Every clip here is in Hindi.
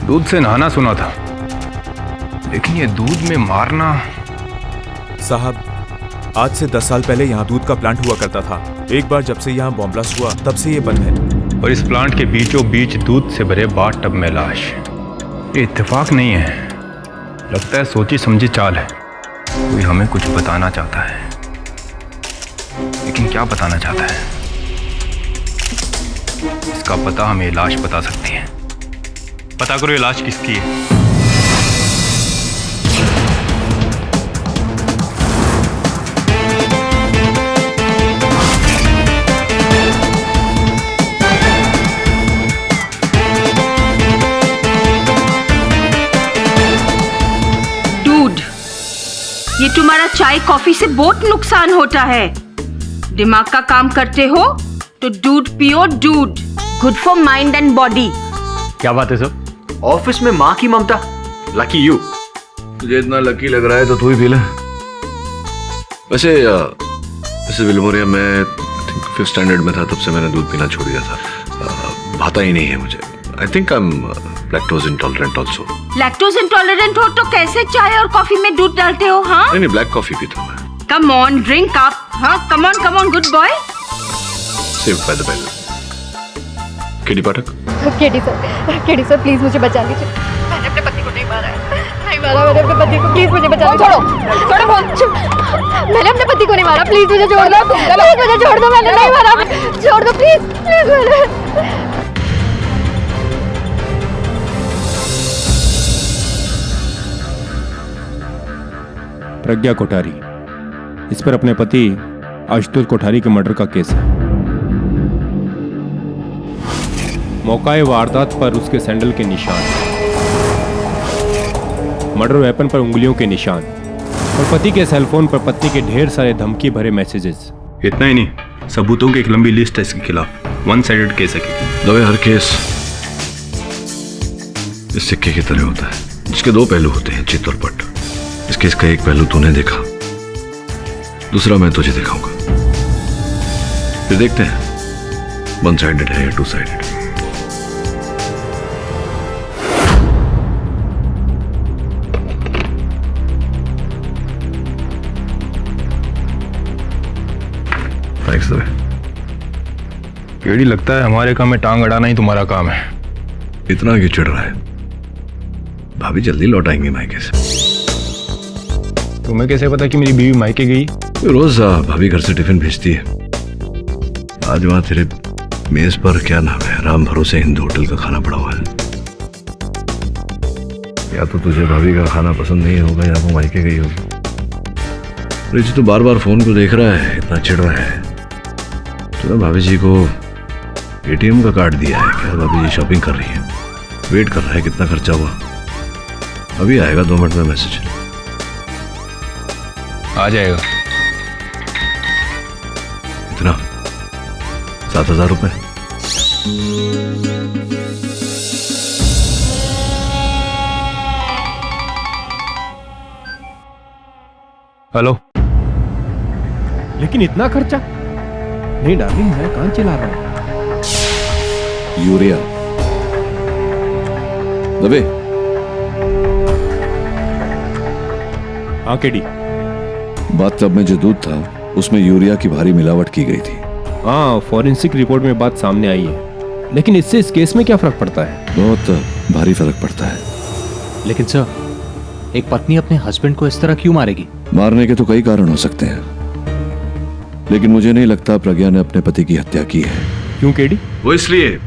दूध से नहाना सुना था, लेकिन ये दूध में मारना। साहब, आज से 10 साल पहले यहाँ दूध का प्लांट हुआ करता था। एक बार जब से यहाँ बॉम्ब ब्लास्ट हुआ तब से ये बंद है। और इस प्लांट के बीचों बीच दूध से भरे बाथ टब में लाश। ये इत्तेफाक नहीं है, लगता है सोची समझी चाल है। कोई हमें कुछ बताना चाहता है, लेकिन क्या बताना चाहता है? इसका पता हमें लाश बता सकती है। पता करो ये लाश किसकी है। ये तुम्हारा चाय कॉफी से बहुत नुकसान होता है। दिमाग का काम करते हो तो दूध पियो, दूध good for mind and body. क्या बात है सर? ऑफिस में माँ की ममता। Lucky you. तुझे इतना लकी लग रहा है तो तू ही पी ले। वैसे विल्मोरिया मैं 5th स्टैंडर्ड में था, तब से मैंने दूध पीना छोड़ दिया था। भाता ही नहीं है मुझे। I think I am lactose intolerant also. Lactose intolerant हो तो कैसे चाय और कॉफी में दूध डालते हो? हाँ नहीं, ब्लैक कॉफी पीता हूँ मैं। Come on, drink up. हाँ, come on good boy. Save by the bell. KD Pathak. KD sir please मुझे बचा लीजिए। मैंने अपने पति को नहीं मारा है। नहीं मारा मैंने अपने पति को। प्लीज मुझे बचा लीजिए। छोड़ो फोन। मैंने अपने पति को नहीं मारा। प्लीज मुझे छोड़ दो। प्लीज मुझे छोड़ दो। मैंने नहीं मारा। छोड़ दो प्लीज। प्रज्ञा कोठारी, इस पर अपने पति आशुतोष कोठारी के मर्डर का केस है। मौकाए वारदात पर उसके सैंडल के निशान, मर्डर वेपन पर उंगलियों के निशान और पति के सेलफोन पर पत्नी के ढेर सारे धमकी भरे मैसेजेस। इतना ही नहीं, सबूतों की एक लंबी लिस्ट है इसके खिलाफ। वन साइडेड केस है। दबे हर केस इस सिक्के की तरह होता है, जिसके दो पहलू होते हैं, चित और पट। इस केस का एक पहलू तूने देखा, दूसरा मैं तुझे दिखाऊंगा। फिर देखते हैं वन साइडेड है या टू साइडेड। थैंक्स दबे। केडी, लगता है हमारे काम में टांग अड़ाना ही तुम्हारा काम है। इतना क्यों चिढ़ रहा है? भाभी जल्दी लौट आएंगे मायके से। तुम्हें कैसे पता कि मेरी बीवी मायके गई? रोज भाभी घर से टिफिन भेजती है। आज वहां तेरे मेज पर क्या नाम है, राम भरोसे हिंदू होटल का खाना पड़ा हुआ है। या तो तुझे भाभी का खाना पसंद नहीं होगा या वो मायके गई होगी। रिच तो बार बार फोन को देख रहा है, इतना चिढ़ रहा है। तो भाभी जी को एटीएम का कार्ड दिया है क्या? भाभी जी शॉपिंग कर रही है, वेट कर रहा है कितना खर्चा हुआ। अभी आएगा 2 मिनट में मैसेज। आ जाएगा। इतना 7,000 रुपए। हेलो। लेकिन इतना खर्चा नहीं डार्लिंग, मैं कान चला रहा हूं। यूरिया दबे। हाँ केडी, बाथटब में जो दूध था उसमें यूरिया की भारी मिलावट की गई थी। हाँ, फॉरेंसिक रिपोर्ट में बात सामने आई है, लेकिन इससे इस केस में क्या फर्क पड़ता है? बहुत भारी फर्क पड़ता है। लेकिन सर, एक पत्नी अपने हस्बैंड को इस तरह क्यों मारेगी? मारने के तो कई कारण हो सकते हैं, लेकिन मुझे नहीं लगता प्रज्ञा ने अपने पति की हत्या की है। क्यों केडी? वो इसलिए।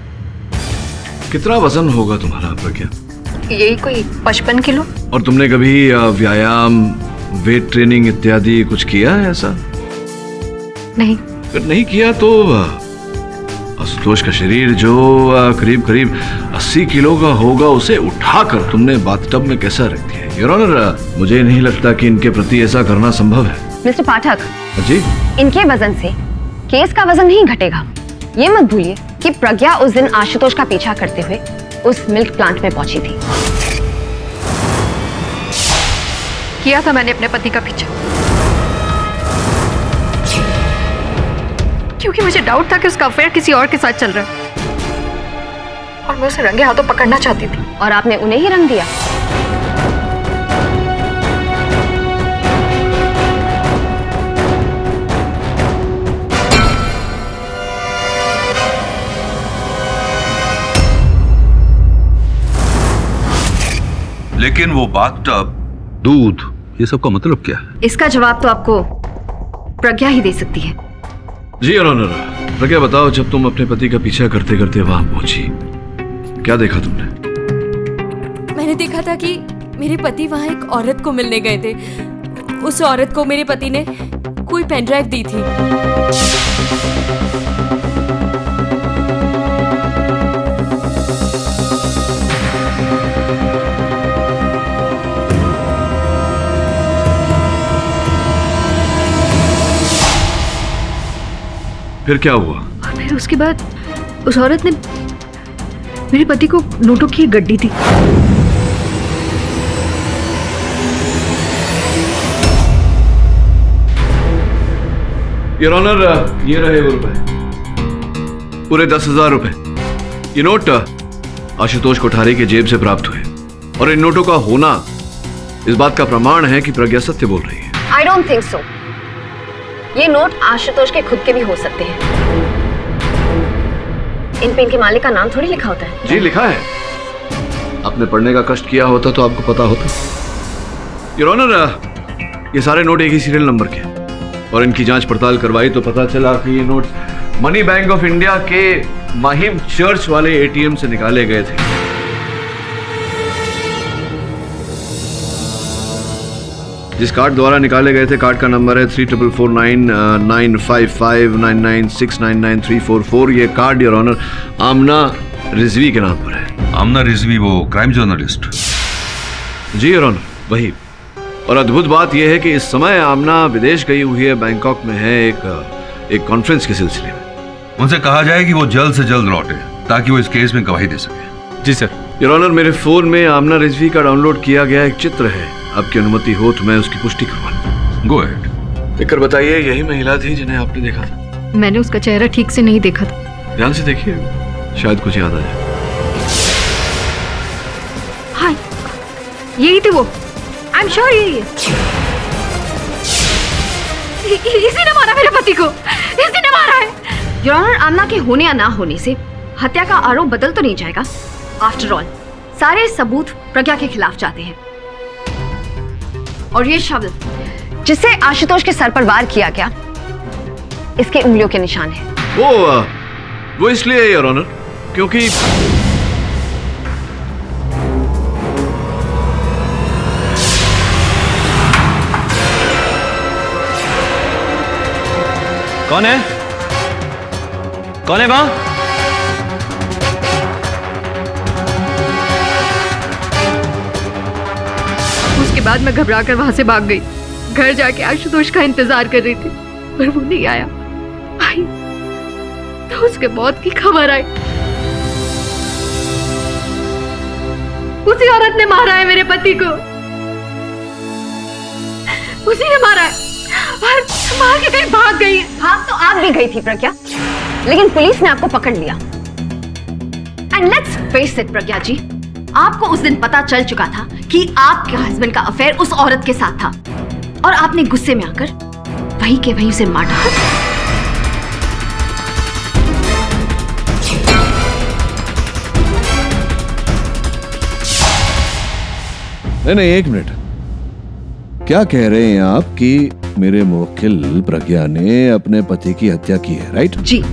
कितना वजन होगा तुम्हारा प्रज्ञा? यही कोई 55 किलो। और तुमने कभी व्यायाम, वेट ट्रेनिंग इत्यादि कुछ किया है ऐसा? नहीं। अगर नहीं किया तो आशुतोष का शरीर जो करीब करीब 80 किलो का होगा, उसे उठाकर तुमने बाथटब में कैसा रख दिया? योर ऑनर, मुझे नहीं लगता कि इनके प्रति ऐसा करना संभव है। मिस्टर पाठक जी, इनके वजन से केस का वजन नहीं घटेगा। ये मत भूलिए कि प्रज्ञा उस दिन आशुतोष का पीछा करते हुए उस मिल्क प्लांट में पहुंची थी। किया था मैंने अपने पति का पीछा, क्योंकि मुझे डाउट था कि उसका अफेयर किसी और के साथ चल रहा है। और मैं उसे रंगे हाथों पकड़ना चाहती थी। और आपने उन्हें ही रंग दिया। लेकिन वो बाथटब, दूध, ये सब का मतलब क्या है? इसका जवाब तो आपको प्रज्ञा ही दे सकती है। जी योर ऑनर, प्रज्ञा बताओ, जब तुम अपने पति का पीछा करते करते वहां पहुंची, क्या देखा तुमने? मैंने देखा था कि मेरे पति वहां एक औरत को मिलने गए थे। उस औरत को मेरे पति ने कोई पेन ड्राइव दी थी। फिर क्या हुआ? फिर उसके बाद उस औरत ने मेरे पति को नोटों की एक गड्डी दी। योर ऑनर, ये रहे वो रुपए, पूरे 10,000 रुपए। ये नोट आशुतोष कोठारी के जेब से प्राप्त हुए, और इन नोटों का होना इस बात का प्रमाण है कि प्रज्ञा सत्य बोल रही है। I don't think so. ये नोट आशुतोष के खुद के भी हो सकते हैं। इन पे इनके मालिक का नाम थोड़ी लिखा होता है। जी लिखा है, आपने पढ़ने का कष्ट किया होता तो आपको पता होता। योर ऑनर, ये सारे नोट एक ही सीरियल नंबर के, और इनकी जांच पड़ताल करवाई तो पता चला कि ये note money bank of India के माहिम चर्च वाले एटीएम से निकाले गए थे। जिस कार्ड द्वारा निकाले गए थे, कार्ड का नंबर है 3449955996999344। ये card your honour Aamna Rizvi के नाम पर है। आमना रिजवी, वो क्राइम जर्नलिस्ट? जी योर ऑनर, वही। और अद्भुत बात यह है कि इस समय आमना विदेश गई हुई है, बैंकॉक में है एक कॉन्फ्रेंस के सिलसिले में। उनसे कहा जाए कि वो जल्द से जल्द लौटे ताकि वो इस केस में गवाही दे सके। जी सर। योर ऑनर, मेरे फोन में आमना रिजवी का डाउनलोड किया गया एक चित्र है। आपकी अनुमति हो तो मैं उसकी पुष्टि करवाऊं। Go ahead. देखकर बताइए, यही महिला थी जिन्हें आपने देखा था? मैंने उसका चेहरा ठीक से नहीं देखा था। ध्यान से देखिए, शायद कुछ याद आ जाए। हाँ, यही थे वो। आई एम श्योर यही है। इसी ने मारा मेरे पति को, इसी ने मारा है। योर ऑनर, आमना के होने या ना होने से हत्या का आरोप बदल तो नहीं जाएगा। आफ्टर ऑल सारे सबूत प्रज्ञा के खिलाफ जाते हैं, और ये शब्द जिसे आशुतोष के सर पर वार किया गया, इसके उंगलियों के निशान है। वो इसलिए योर ऑनर क्योंकि कौन है? कौन है वहां? उसके बाद मैं घबरा कर वहां से भाग गई। घर जाके आशुतोष का इंतजार कर रही थी, पर वो नहीं आया। आई तो उसके मौत की खबर आई। उसी औरत ने मारा है मेरे पति को, उसी ने मारा है, और मार के कहीं भाग गई है। भाग तो आप भी गई थी प्रज्ञा, लेकिन पुलिस ने आपको पकड़ लिया। एंड लेट्स फेस इट प्रज्ञा जी, आपको उस दिन पता चल चुका था कि आपके हस्बैंड का अफेयर उस औरत के साथ था, और आपने गुस्से में आकर वहीं के वहीं उसे मार डाला। नहीं, एक मिनट। क्या कह रहे हैं आप कि मेरे मुवक्किल प्रज्ञा ने अपने पति की हत्या की है, राइट? जी,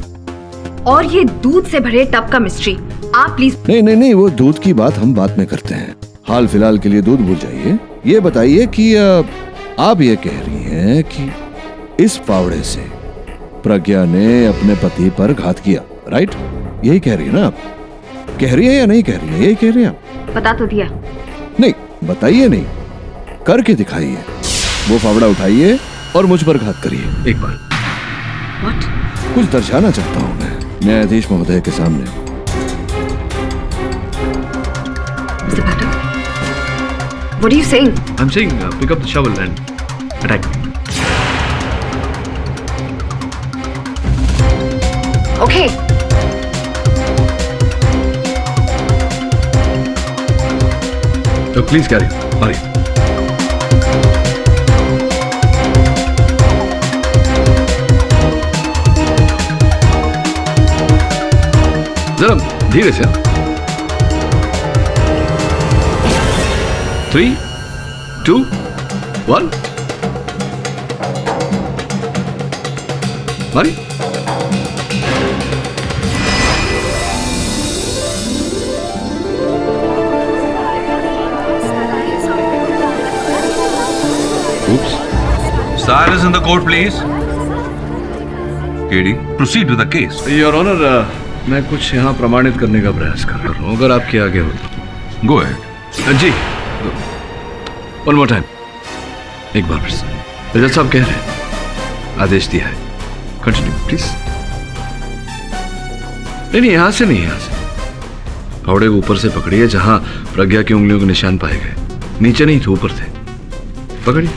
और ये दूध से भरे टब का मिस्ट्री आप प्लीज। नहीं, वो दूध की बात हम बाद में करते हैं। हाल फिलहाल के लिए दूध भूल जाइए। ये बताइए कि आप ये कह रही हैं कि इस फावड़े से प्रज्ञा ने अपने पति पर घात किया, राइट? यही कह रही है ना आप? कह रही है या नहीं कह रही है? यही कह रही है आप? बता तो दिया। नहीं, बताइए नहीं, करके दिखाइए। वो फावड़ा उठाइए और मुझ पर घात करिए एक बार। What? कुछ दर्शाना चाहता हूं मैं न्यायाधीश महोदय के सामने। What are you saying? I'm saying pick up the shovel and attack me. Okay. Please carry Hari. जरा धीरे से। 3, 2, 1 Hari. Silence in the court, please. KD, proceed with the case. Your honour, मैं कुछ यहाँ प्रमाणित करने का प्रयास कर रहा हूँ, अगर आपके आगे हो तो। Go ahead. जी, वन मोर टाइम, एक बार फिर से। जज साहब कह रहे हैं, आदेश दिया है, कंटिन्यू प्लीज। नहीं, यहाँ से नहीं, यहाँ से फावड़े को ऊपर से पकड़िए, जहां प्रज्ञा की उंगलियों के निशान पाए गए। नीचे नहीं थे, ऊपर थे, पकड़िए।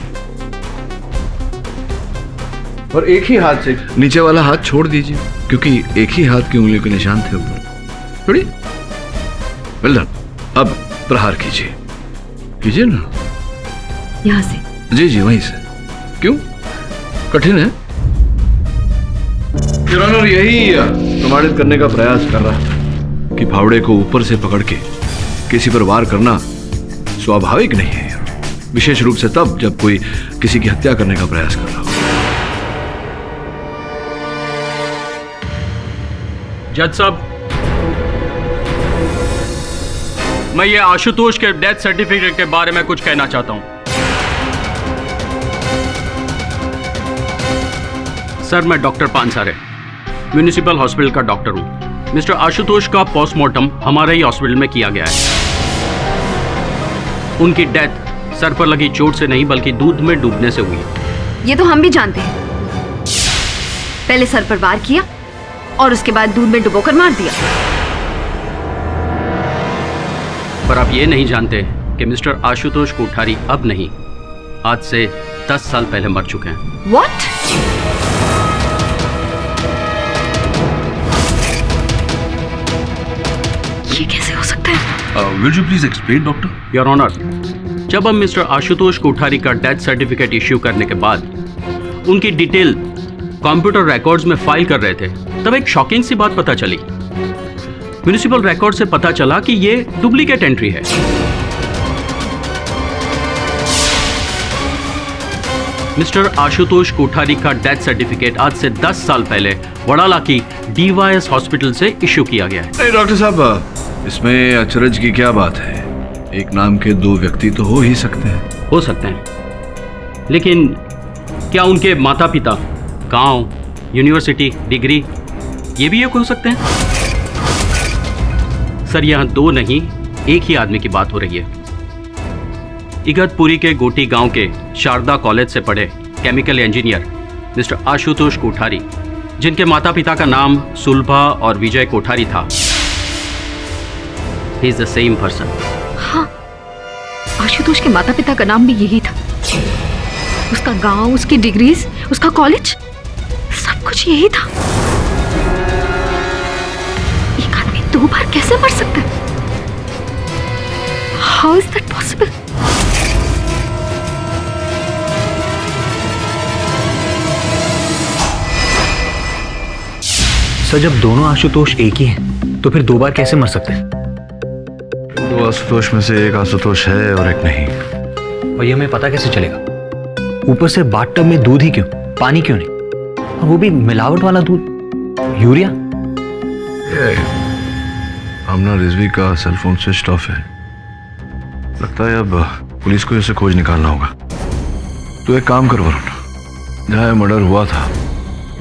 और एक ही हाथ से नीचे वाला हाथ छोड़ दीजिए, क्योंकि एक ही हाथ की उंगलियों के निशान थे ऊपर। छोड़िए। Well done. अब प्रहार कीजिए, कीजिए ना। यहाँ से? जी जी, वहीं से। क्यों, कठिन है? योर ऑनर, यही प्रमाणित करने का प्रयास कर रहा था कि फावड़े को ऊपर से पकड़ के किसी पर वार करना स्वाभाविक नहीं है, विशेष रूप से तब जब कोई किसी की हत्या करने का प्रयास कर रहा हो। जज साहब, मैं ये आशुतोष के डेथ सर्टिफिकेट के बारे में कुछ कहना चाहता हूं। सर, मैं डॉक्टर पानसारे, म्युनिसिपल हॉस्पिटल का डॉक्टर हूं। मिस्टर आशुतोष का पोस्टमार्टम हमारे ही हॉस्पिटल में किया गया है। उनकी डेथ सर पर लगी चोट से नहीं, बल्कि दूध में डूबने से हुई। ये तो हम भी जानते हैं। पहले सर पर वार किया और उसके बाद दूध में डुबोकर मार दिया। पर आप ये नहीं जानते कि मिस्टर आशुतोष कोठारी अब नहीं, आज से 10 साल पहले मर चुके हैं। What? ये कैसे हो सकता है? Will you please explain, doctor? Your honour, जब हम मिस्टर आशुतोष कोठारी का डेथ सर्टिफिकेट इश्यू करने के बाद उनकी डिटेल कंप्यूटर रिकॉर्ड्स में फाइल कर रहे थे, तब एक शॉकिंग सी बात पता चली। म्युनिसिपल रिकॉर्ड से पता चला कि ये डुप्लीकेट एंट्री है। मिस्टर आशुतोष कोठारी का डेथ सर्टिफिकेट आज से 10 साल पहले वडाला की डीवाईएस हॉस्पिटल से इश्यू किया गया है। नहीं डॉक्टर साहब, इसमें अचरज की क्या बात है? एक नाम के 2 व्यक्ति तो हो ही सकते हैं। हो सकते हैं, लेकिन क्या उनके माता पिता, गांव, यूनिवर्सिटी, डिग्री, ये भी एक हो सकते हैं? सर, यहाँ 2 नहीं, एक ही आदमी की बात हो रही है। इगतपुरी के गोटी गांव के शारदा कॉलेज से पढ़े chemical engineer mister Ashutosh Kothari, जिनके माता पिता का नाम सुलभा और विजय कोठारी था, he is the same person. हाँ, आशुतोष के माता पिता का नाम भी यही था। उसका गांव, उसकी डिग्रीज, उसका कॉलेज, सब कुछ यही था। एक आदमी 2 बार कैसे मर सकता है? How is that possible? Sir, जब दोनों आशुतोष एक ही हैं, तो फिर 2 बार कैसे मर सकते हैं? 2 आशुतोष में से एक आशुतोष है और एक नहीं। और ये हमें पता कैसे चलेगा? ऊपर से बाथटब में दूध ही क्यों, पानी क्यों नहीं? और वो भी मिलावट वाला दूध, यूरिया। आमना रिजवी का सेलफोन स्विच ऑफ है। लगता है अब पुलिस को इसे खोज निकालना होगा। तो एक काम कर वरुण, जहाँ मर्डर हुआ था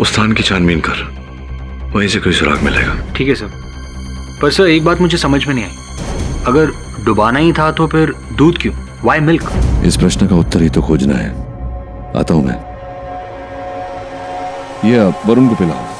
उस स्थान की छानबीन कर, वहीं से कोई सुराग मिलेगा। ठीक है सर। पर सर, एक बात मुझे समझ में नहीं आई। अगर डुबाना ही था तो फिर दूध क्यों? Why milk? इस प्रश्न का उत्तर ही तो खोजना है। आता हूं मैं। ये आप वरुण को पिलाओ।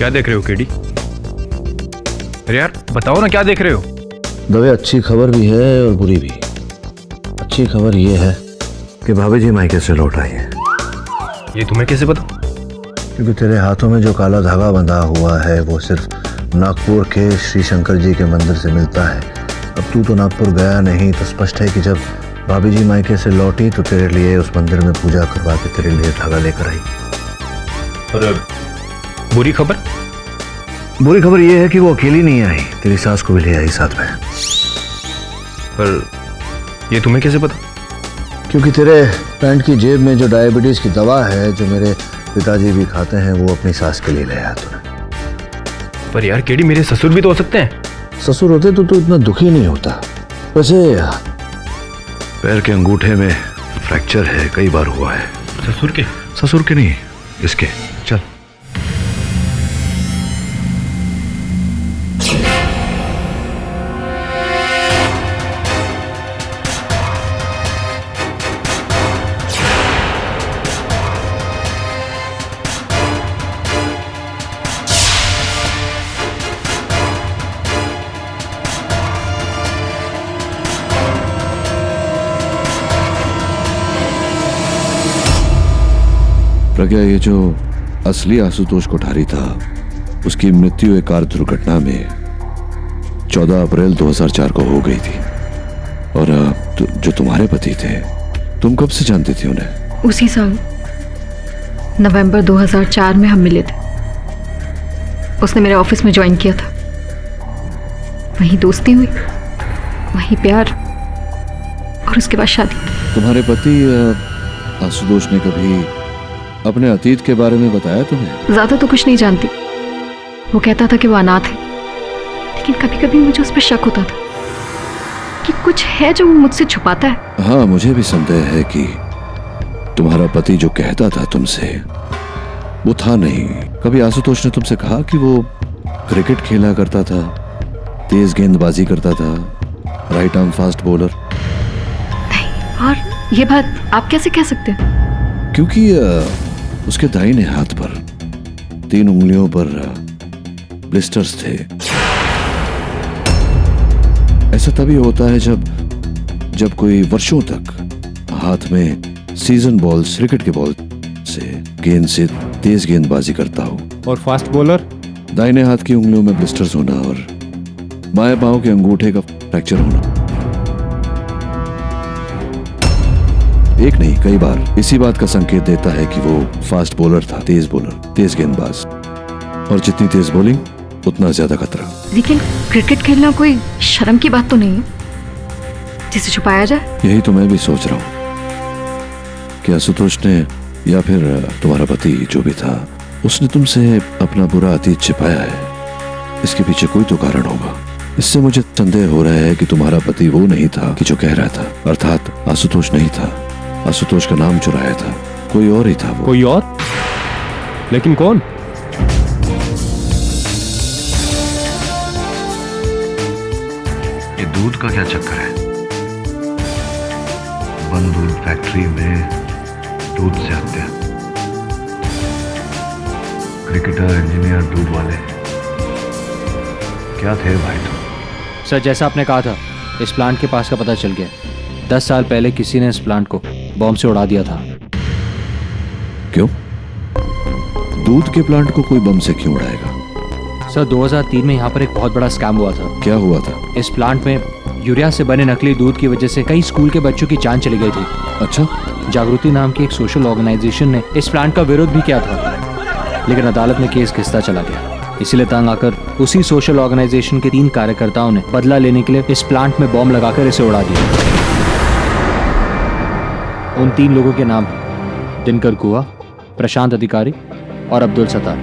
क्या देख रहे हो केडी? अरे यार बताओ ना, क्या देख रहे हो? दवे अच्छी खबर भी है और बुरी भी। अच्छी खबर ये है कि भाभी जी मायके से लौट आई है। ये तुम्हें कैसे पता? क्योंकि तेरे हाथों में जो काला धागा बंधा हुआ है वो सिर्फ नागपुर के श्री शंकर जी के मंदिर से मिलता है। अब तू तो नागपुर गया नहीं, तो स्पष्ट है कि जब भाभी जी मायके से लौटी तो तेरे लिए उस मंदिर में पूजा करवा के तेरे लिए धागा लेकर आई। और बुरी खबर? बुरी खबर ये है कि वो अकेली नहीं आई, तेरी सास को भी ले आई साथ में। पर ये तुम्हें कैसे पता? क्योंकि तेरे पैंट की जेब में जो डायबिटीज की दवा है जो मेरे पिताजी भी खाते हैं वो अपनी सास के लिए ले आया तूने। पर यार केडी, मेरे ससुर भी तो हो सकते हैं। ससुर होते तो तू इतना दुखी नहीं होता। वैसे पैर के अंगूठे में फ्रैक्चर है, कई बार हुआ है। ससुर के? ससुर के नहीं, इसके। चल। प्रज्ञा, ये जो असली आशुतोष कोठारी था उसकी मृत्यु एक कार दुर्घटना में 14 अप्रैल 2004 को हो गई थी। और जो तुम्हारे पति थे, तुम कब से जानती थी उन्हें? उसी साल नवंबर 2004 में हम मिले थे। उसने मेरे ऑफिस में ज्वाइन किया था। वहीं दोस्ती हुई, वहीं प्यार, और उसके बाद शादी। तुम्हारे पति आशुतोष ने कभी अपने अतीत के बारे में बताया तुम्हें? ज्यादा तो कुछ नहीं जानती। वो कहता था कि वो अनाथ है, लेकिन कभी कभी मुझे उस पर शक होता था कि कुछ है जो वो मुझसे छुपाता है। हाँ, मुझे भी संदेह है कि तुम्हारा पति जो कहता था तुमसे वो था नहीं। कभी आशुतोष ने तुमसे कहा कि वो क्रिकेट खेला करता था, तेज गेंदबाजी करता था, राइट आर्म फास्ट बॉलर? नहीं। और ये बात आप कैसे कह सकते हैं? क्योंकि उसके दाहिने हाथ पर 3 उंगलियों पर ब्लिस्टर्स थे। ऐसा तभी होता है जब कोई वर्षों तक हाथ में सीजन बॉल्स, क्रिकेट के बॉल से गेंद से तेज गेंदबाजी करता हो। और फास्ट बॉलर? दाहिने हाथ की उंगलियों में ब्लिस्टर्स होना और बाएं पांव के अंगूठे का फ्रैक्चर होना। एक नहीं, कई बार। इसी बात का संकेत देता है कि वो फास्ट बॉलर था, तेज बॉलर, तेज गेंदबाज। और जितनी तेज बॉलिंग उतना ज्यादा खतरा। लेकिन क्रिकेट खेलना कोई शर्म की बात तो नहीं है जिसे छुपाया जाए। यही तो मैं भी सोच रहा हूँ कि आशुतोष ने या फिर तुम्हारा पति जो भी था उसने तुमसे अपना बुरा अतीत छिपाया है। इसके पीछे कोई तो कारण होगा। इससे मुझे संदेह हो रहा है कि तुम्हारा पति वो नहीं था कि जो कह रहा था, अर्थात आशुतोष नहीं था। आशुतोष का नाम चुराया था, कोई और ही था वो। कोई और? लेकिन कौन? ये दूध का क्या चक्कर है? बंद दूध फैक्ट्री में दूध से हत्या, क्रिकेटर, इंजीनियर, दूध वाले, क्या थे भाई तुम? सर, जैसा आपने कहा था, इस प्लांट के पास का पता चल गया। 10 साल पहले किसी ने इस प्लांट को बॉम्ब से उड़ा दिया था। क्यों? दूध के प्लांट को कोई बम से क्यों उड़ाएगा? सर, 2003 में यहाँ पर एक बहुत बड़ा स्कैम हुआ था। क्या हुआ था? इस प्लांट में यूरिया से बने नकली दूध की वजह से कई स्कूल के बच्चों की जान चली गई थी। अच्छा। जागृति नाम की एक सोशल ऑर्गेनाइजेशन ने इस प्लांट का विरोध भी किया था, लेकिन अदालत में केस घिसता चला गया। इसीलिए तंग आकर उसी सोशल ऑर्गेनाइजेशन के 3 कार्यकर्ताओं ने बदला लेने के लिए इस प्लांट में बॉम्ब लगाकर इसे उड़ा दिया। उन 3 लोगों के नाम हैं दिनकर गुहा, प्रशांत अधिकारी और अब्दुल सत्तार।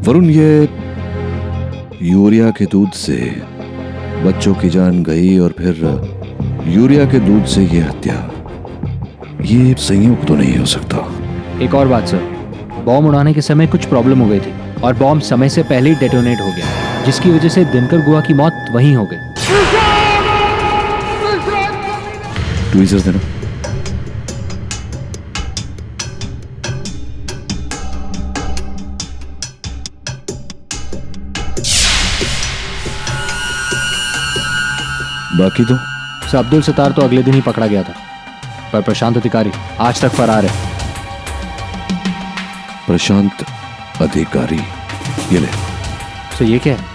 वरुण, ये यूरिया के दूध से बच्चों की जान गई और फिर यूरिया के दूध से ये हत्या, ये संयोग तो नहीं हो सकता। एक और बात सर, बॉम्ब उड़ाने के समय कुछ प्रॉब्लम हो गई थी और बॉम्ब समय से पहले ही डेटोनेट हो गया, जिसकी वजह से दिनकर गुहा की मौत वहीं हो गई। ट्वीजर्स देना। बाकी तो सर अब्दुल सत्तार तो अगले दिन ही पकड़ा गया था, पर प्रशांत अधिकारी आज तक फरार है। प्रशांत अधिकारी, ये ले। सर ये क्या है?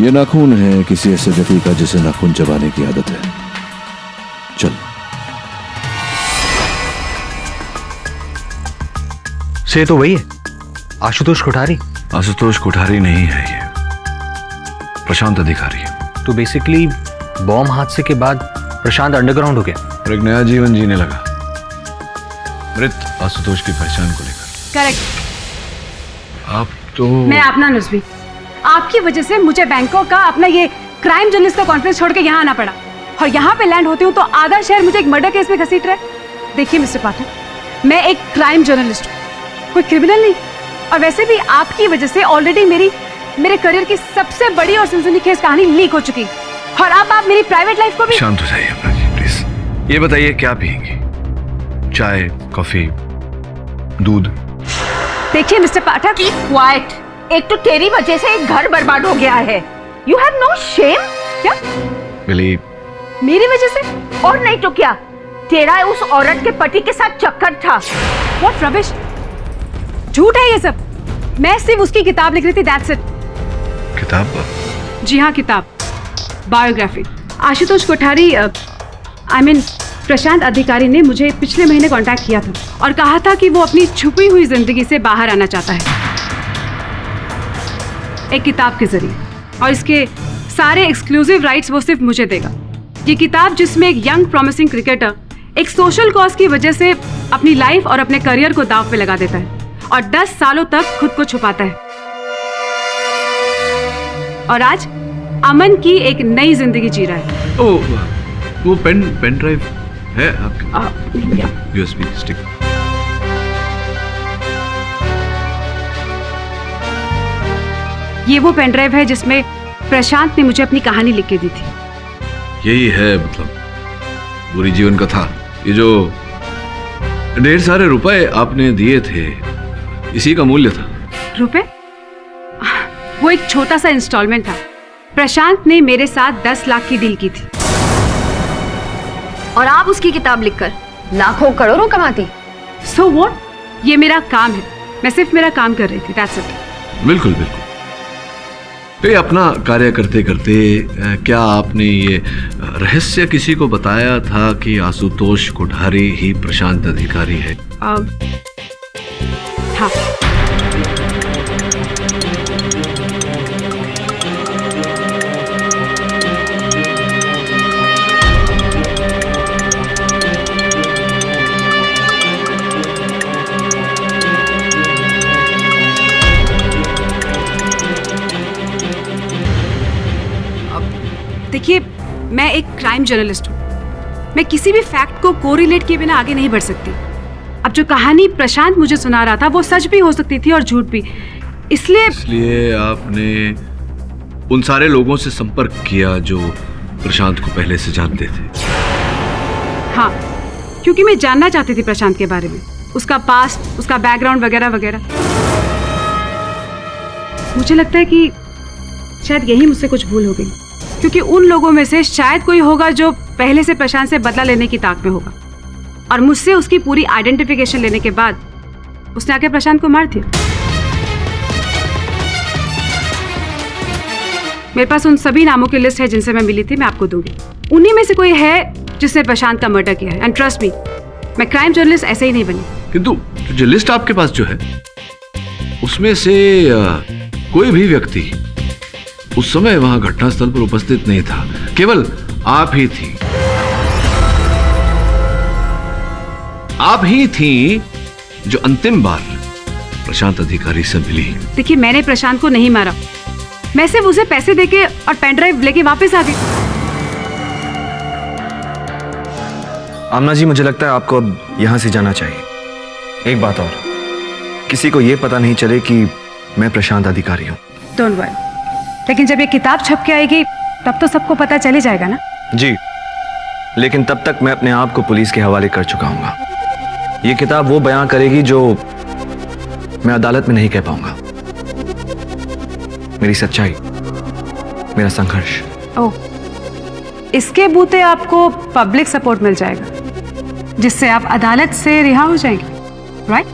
ये नाखून है किसी ऐसे व्यक्ति का जिसे नाखून चबाने की आदत है। चल। से तो वही है, आशुतोष कोठारी। आशुतोष कोठारी नहीं है, ये प्रशांत अधिकारी है। तो बेसिकली बॉम्ब हादसे के बाद प्रशांत अंडरग्राउंड हो गया और एक नया जीवन जीने लगा मृत आशुतोष की पहचान को लेकर। करेक्ट। आप तो मैं अपना नुस्बी, आपकी वजह से मुझे बैंकॉक का अपना ये क्राइम जर्नलिस्ट का कॉन्फ्रेंस छोड़ के यहाँ आना पड़ा, और यहाँ पे लैंड होती हूँ तो आधा शहर मुझे एक मर्डर केस में घसीट रहा है। देखिए मिस्टर पाठक, मैं एक क्राइम जर्नलिस्ट हूँ, कोई क्रिमिनल नहीं। और वैसे भी आपकी वजह से ऑलरेडी मेरे करियर की सबसे बड़ी और सनसनीखेज कहानी लीक हो चुकी, और अब आप मेरी प्राइवेट लाइफ को भी। शांत हो जाइए अपना जी प्लीज। ये बताइए क्या पियेंगे, चाय, कॉफी, दूध? देखिए मिस्टर पाठक, क्वाइट। एक तो तेरी वजह से एक घर बर्बाद हो गया है। You have no shame. क्या बिली? मेरी वजह से? और नहीं तो क्या, तेरा उस औरत के पति के साथ चक्कर था। What rubbish! झूठ है ये सब। मैं सिर्फ उसकी किताब लिख रही थी, that's it। किताब? जी हाँ, किताब, biography. Ashutosh Kothari, I mean प्रशांत अधिकारी ने मुझे पिछले महीने कांटेक्ट किया था और कहा था कि वो अपनी छुपी हुई जिंदगी से बाहर आना चाहता है एक किताब के जरिए, और इसके सारे एक्सक्लूसिव राइट्स वो सिर्फ मुझे देगा। ये किताब जिसमें एक यंग प्रॉमिसिंग क्रिकेटर एक सोशल कॉज की वजह से अपनी लाइफ और अपने करियर को दांव पे लगा देता है और 10 सालों तक खुद को छुपाता है, और आज अमन की एक नई जिंदगी जी रहा है। ओह, वो पेन ड्राइव है आपके? USB stick. ये वो पेन ड्राइव है जिसमें प्रशांत ने मुझे अपनी कहानी लिख के दी थी। यही है मतलब बुरी जीवन कथा। ये जो ढेर सारे रुपए आपने दिए थे, इसी का मूल्य था। रुपए? वो एक छोटा सा इंस्टॉलमेंट था। प्रशांत ने मेरे साथ 10 लाख की डील की थी, और आप उसकी किताब लिखकर लाखों करोड़ों कमाती। So what? ये मेरा काम है, मैं सिर्फ मेरा काम कर रही थी, that's it। बिल्कुल बिल्कुल। तो ये अपना कार्य करते करते क्या आपने ये रहस्य किसी को बताया था कि आशुतोष कोठारी ही प्रशांत अधिकारी है? हाँ। देखिए, मैं एक क्राइम जर्नलिस्ट हूँ, मैं किसी भी फैक्ट को कोरिलेट किए बिना आगे नहीं बढ़ सकती। अब जो कहानी प्रशांत मुझे सुना रहा था वो सच भी हो सकती थी और झूठ भी, इसलिए आपने उन सारे लोगों से संपर्क किया जो प्रशांत को पहले से जानते थे? हाँ, क्योंकि मैं जानना चाहती थी प्रशांत के बारे में, उसका पास्ट, उसका बैकग्राउंड वगैरह वगैरह। मुझे लगता है कि शायद यही मुझसे कुछ भूल हो गई, क्योंकि उन लोगों में से शायद कोई होगा जो पहले से प्रशांत से बदला लेने की ताक में होगा, और मुझसे उसकी पूरी आइडेंटिफिकेशन लेने के बाद उसने आके प्रशांत को मार दिया। मेरे पास उन सभी नामों की लिस्ट है जिनसे मैं मिली थी, मैं आपको दूंगी। उन्हीं में से कोई है जिसने प्रशांत का मर्डर किया है। एंड ट्रस्ट मी, मैं क्राइम जर्नलिस्ट ऐसे ही नहीं बनी। किंतु जो लिस्ट आपके पास जो है, उसमें से कोई भी व्यक्ति उस समय वहां घटनास्थल पर उपस्थित नहीं था, केवल आप ही थी। आप ही थी जो अंतिम बार प्रशांत अधिकारी से मिली। देखिए, मैंने प्रशांत को नहीं मारा, मैं सिर्फ उसे पैसे देके और पेन ड्राइव लेके वापस आ गई। आमना जी, मुझे लगता है आपको अब यहां से जाना चाहिए। एक बात और, किसी को यह पता नहीं चले कि मैं प्रशांत अधिकारी हूं। डोंट वरी, लेकिन जब ये किताब छप के आएगी तब तो सबको पता चले जाएगा ना? जी, लेकिन तब तक मैं अपने आप को पुलिस के हवाले कर चुका हूंगा। ये किताब वो बयां करेगी जो मैं अदालत में नहीं कह पाऊंगा। मेरी सच्चाई, मेरा संघर्ष। ओह, इसके बूते आपको पब्लिक सपोर्ट मिल जाएगा, जिससे आप अदालत से रिहा हो जाएंगे। राइट?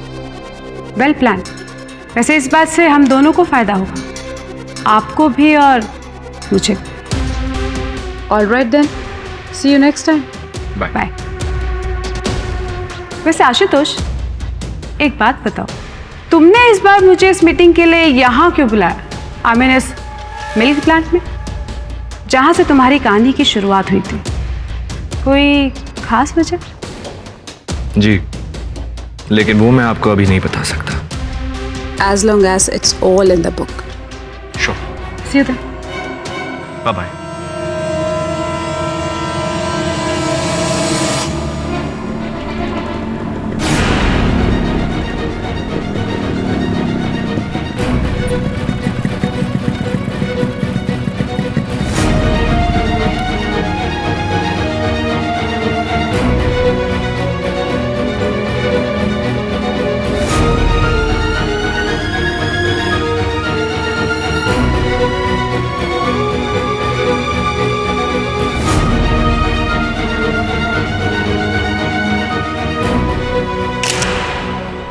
Well plan. वैसे इस बात से हम दोनों को फायदा होगा, आपको भी और मुझे। All right then, see you next time. Bye bye. वैसे आशुतोष, एक बात बताओ, तुमने इस बार मुझे इस मीटिंग के लिए यहाँ क्यों बुलाया? आई मीन इस मिल्क प्लांट में, जहाँ से तुम्हारी कहानी की शुरुआत हुई थी। कोई खास वजह? जी, लेकिन वो मैं आपको अभी नहीं बता सकता। As long as it's all in the book. Sure. See you then. Bye bye.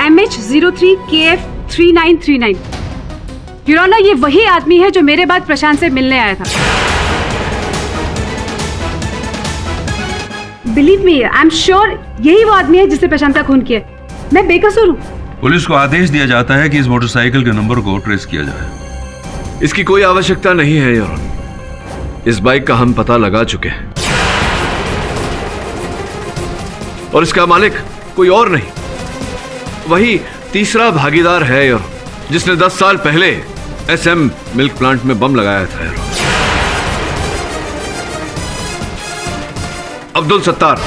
MH03KF3939। Your Honor, ये वही आदमी है जो मेरे बाद प्रशांत से मिलने आया था। Believe me, I am sure यही वो आदमी है जिससे प्रशांत का खून किया। मैं बेकसूर हूँ। पुलिस को आदेश दिया जाता है कि इस मोटरसाइकिल के नंबर को ट्रेस किया जाए। इसकी कोई आवश्यकता नहीं है योर ऑनर। इस बाइक का हम पता लगा चुके हैं और इसका मालिक कोई और नहीं, वही तीसरा भागीदार है योर, जिसने 10 साल पहले SM मिल्क प्लांट में बम लगाया था your. Abdul Sattar.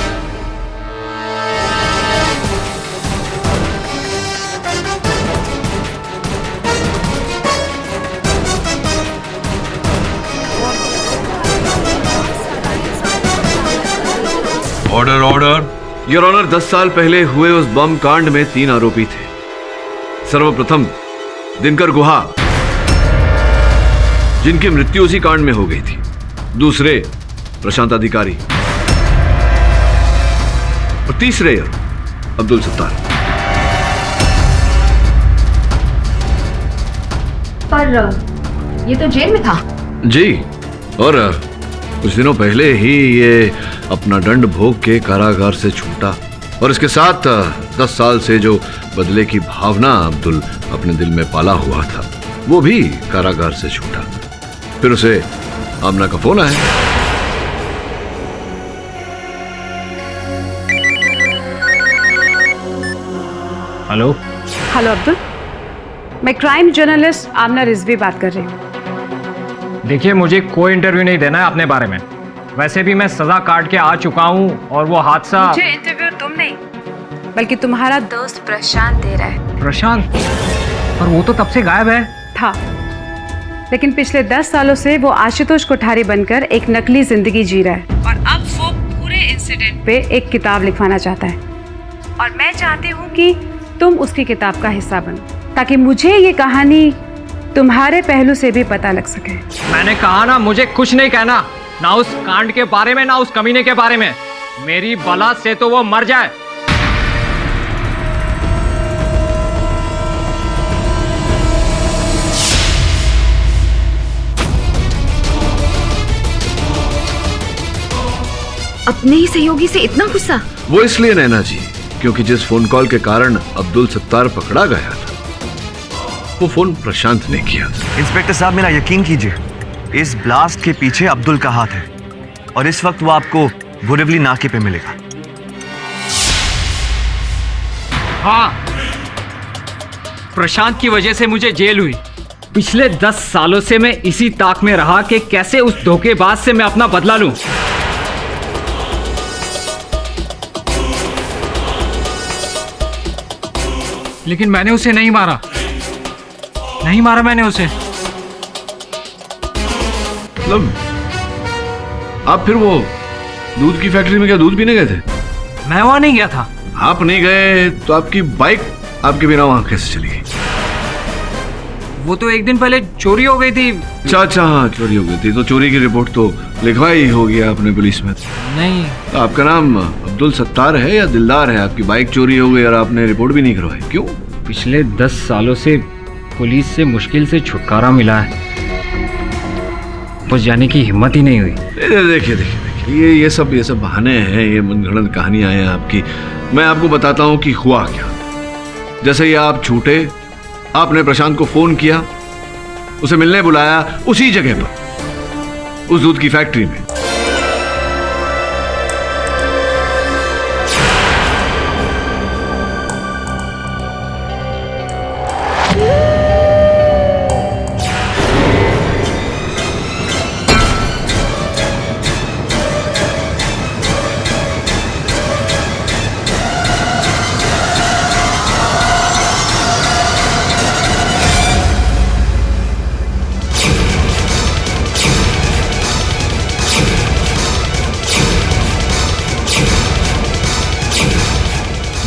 Order order. Your honour, 10 साल पहले हुए उस बम कांड में 3 आरोपी थे। सर्वप्रथम दिनकर गुहा, जिनकी मृत्यु उसी कांड में हो गई थी। दूसरे प्रशांत अधिकारी और तीसरे अब्दुल सत्तार। पर ये तो जेल में था। जी, और कुछ दिनों पहले ही ये अपना दंड भोग के कारागार से छूटा और इसके साथ 10 साल से जो बदले की भावना अब्दुल अपने दिल में पाला हुआ था, वो भी कारागार से छूटा। फिर उसे आमना का फोन आया। हेलो। हेलो अब्दुल, मैं क्राइम जर्नलिस्ट आमना रिजवी बात कर रही हूँ। देखिए, मुझे कोई इंटरव्यू नहीं देना है अपने बारे में। वैसे भी मैं सजा काट के आ चुका हूँ और वो हादसा। मुझे इंटरव्यू तुम नहीं, बल्कि तुम्हारा दोस्त प्रशांत दे रहा है। प्रशांत? और वो तो तब से गायब है। था, लेकिन पिछले 10 सालों से वो आशुतोष कोठारी बनकर एक नकली जिंदगी जी रहा है और अब वो पूरे इंसिडेंट पे एक किताब लिखवाना चाहता है। और मैं चाहती हूँ कि तुम उसकी किताब का हिस्सा बनो, ताकि मुझे ये कहानी तुम्हारे पहलू से भी पता लग सके। मैंने कहा ना, मुझे कुछ नहीं कहना, ना उस कांड के बारे में, ना उस कमीने के बारे में। मेरी बला से तो वो मर जाए। अपने ही सहयोगी से इतना गुस्सा? वो इसलिए नैना जी, क्योंकि जिस फोन कॉल के कारण अब्दुल सत्तार पकड़ा गया था, वो फोन प्रशांत ने किया था। इंस्पेक्टर साहब, मेरा यकीन कीजिए, इस ब्लास्ट के पीछे अब्दुल का हाथ है और इस वक्त वो आपको बोरिवली नाके पे मिलेगा। हाँ, प्रशांत की वजह से मुझे जेल हुई। पिछले 10 सालों से मैं इसी ताक में रहा कि कैसे उस धोखेबाज से मैं अपना बदला लूं। लेकिन मैंने उसे नहीं मारा, नहीं मारा मैंने उसे। मतलब आप फिर वो दूध की फैक्ट्री में क्या दूध पीने गए थे? मैं वहां नहीं गया था। आप नहीं गए तो आपकी बाइक आपके बिना वहां कैसे चली गई? वो तो एक दिन पहले चोरी हो गई थी। अच्छा हाँ, चोरी हो गई थी तो चोरी की रिपोर्ट तो लिखवाई ही होगी आपने पुलिस में। नहीं। तो आपका नाम अब्दुल सत्तार है या दिलदार है? आपकी बाइक चोरी हो गई और आपने रिपोर्ट भी नहीं करवाई, क्यों? पिछले 10 सालों से पुलिस से मुश्किल से छुटकारा मिला है, बस जाने की हिम्मत ही नहीं हुई। देखिए ये सब बहाने हैं, ये मनगढ़ंत कहानियां हैं आपकी। मैं आपको बताता हूँ कि हुआ क्या। जैसे ही आप छूटे, आपने प्रशांत को फोन किया, उसे मिलने बुलाया उसी जगह पर, उस दूध की फैक्ट्री में।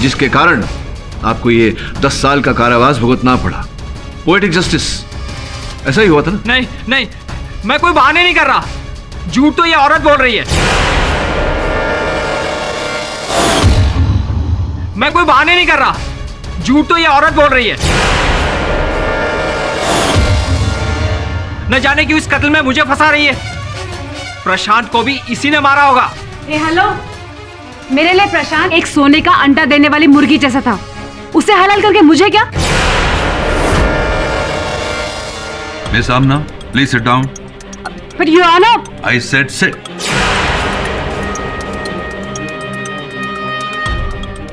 जिसके कारण आपको ये 10 साल का कारावास भुगतना पड़ा। पोएटिक जस्टिस, ऐसा ही हुआ था ना? नहीं, मैं कोई बहाने नहीं कर रहा। झूठ तो ये औरत बोल रही है। मैं कोई बहाने नहीं कर रहा। झूठ तो ये औरत बोल रही है। न जाने क्यों इस कत्ल में मुझे फंसा रही है। प्रशांत को भी इसी ने मारा होगा। हेलो, मेरे लिए प्रशांत एक सोने का अंडा देने वाली मुर्गी जैसा था। उसे हलाल करके मुझे क्या? Miss Aamna, please sit down. But Your Honor, I said sit.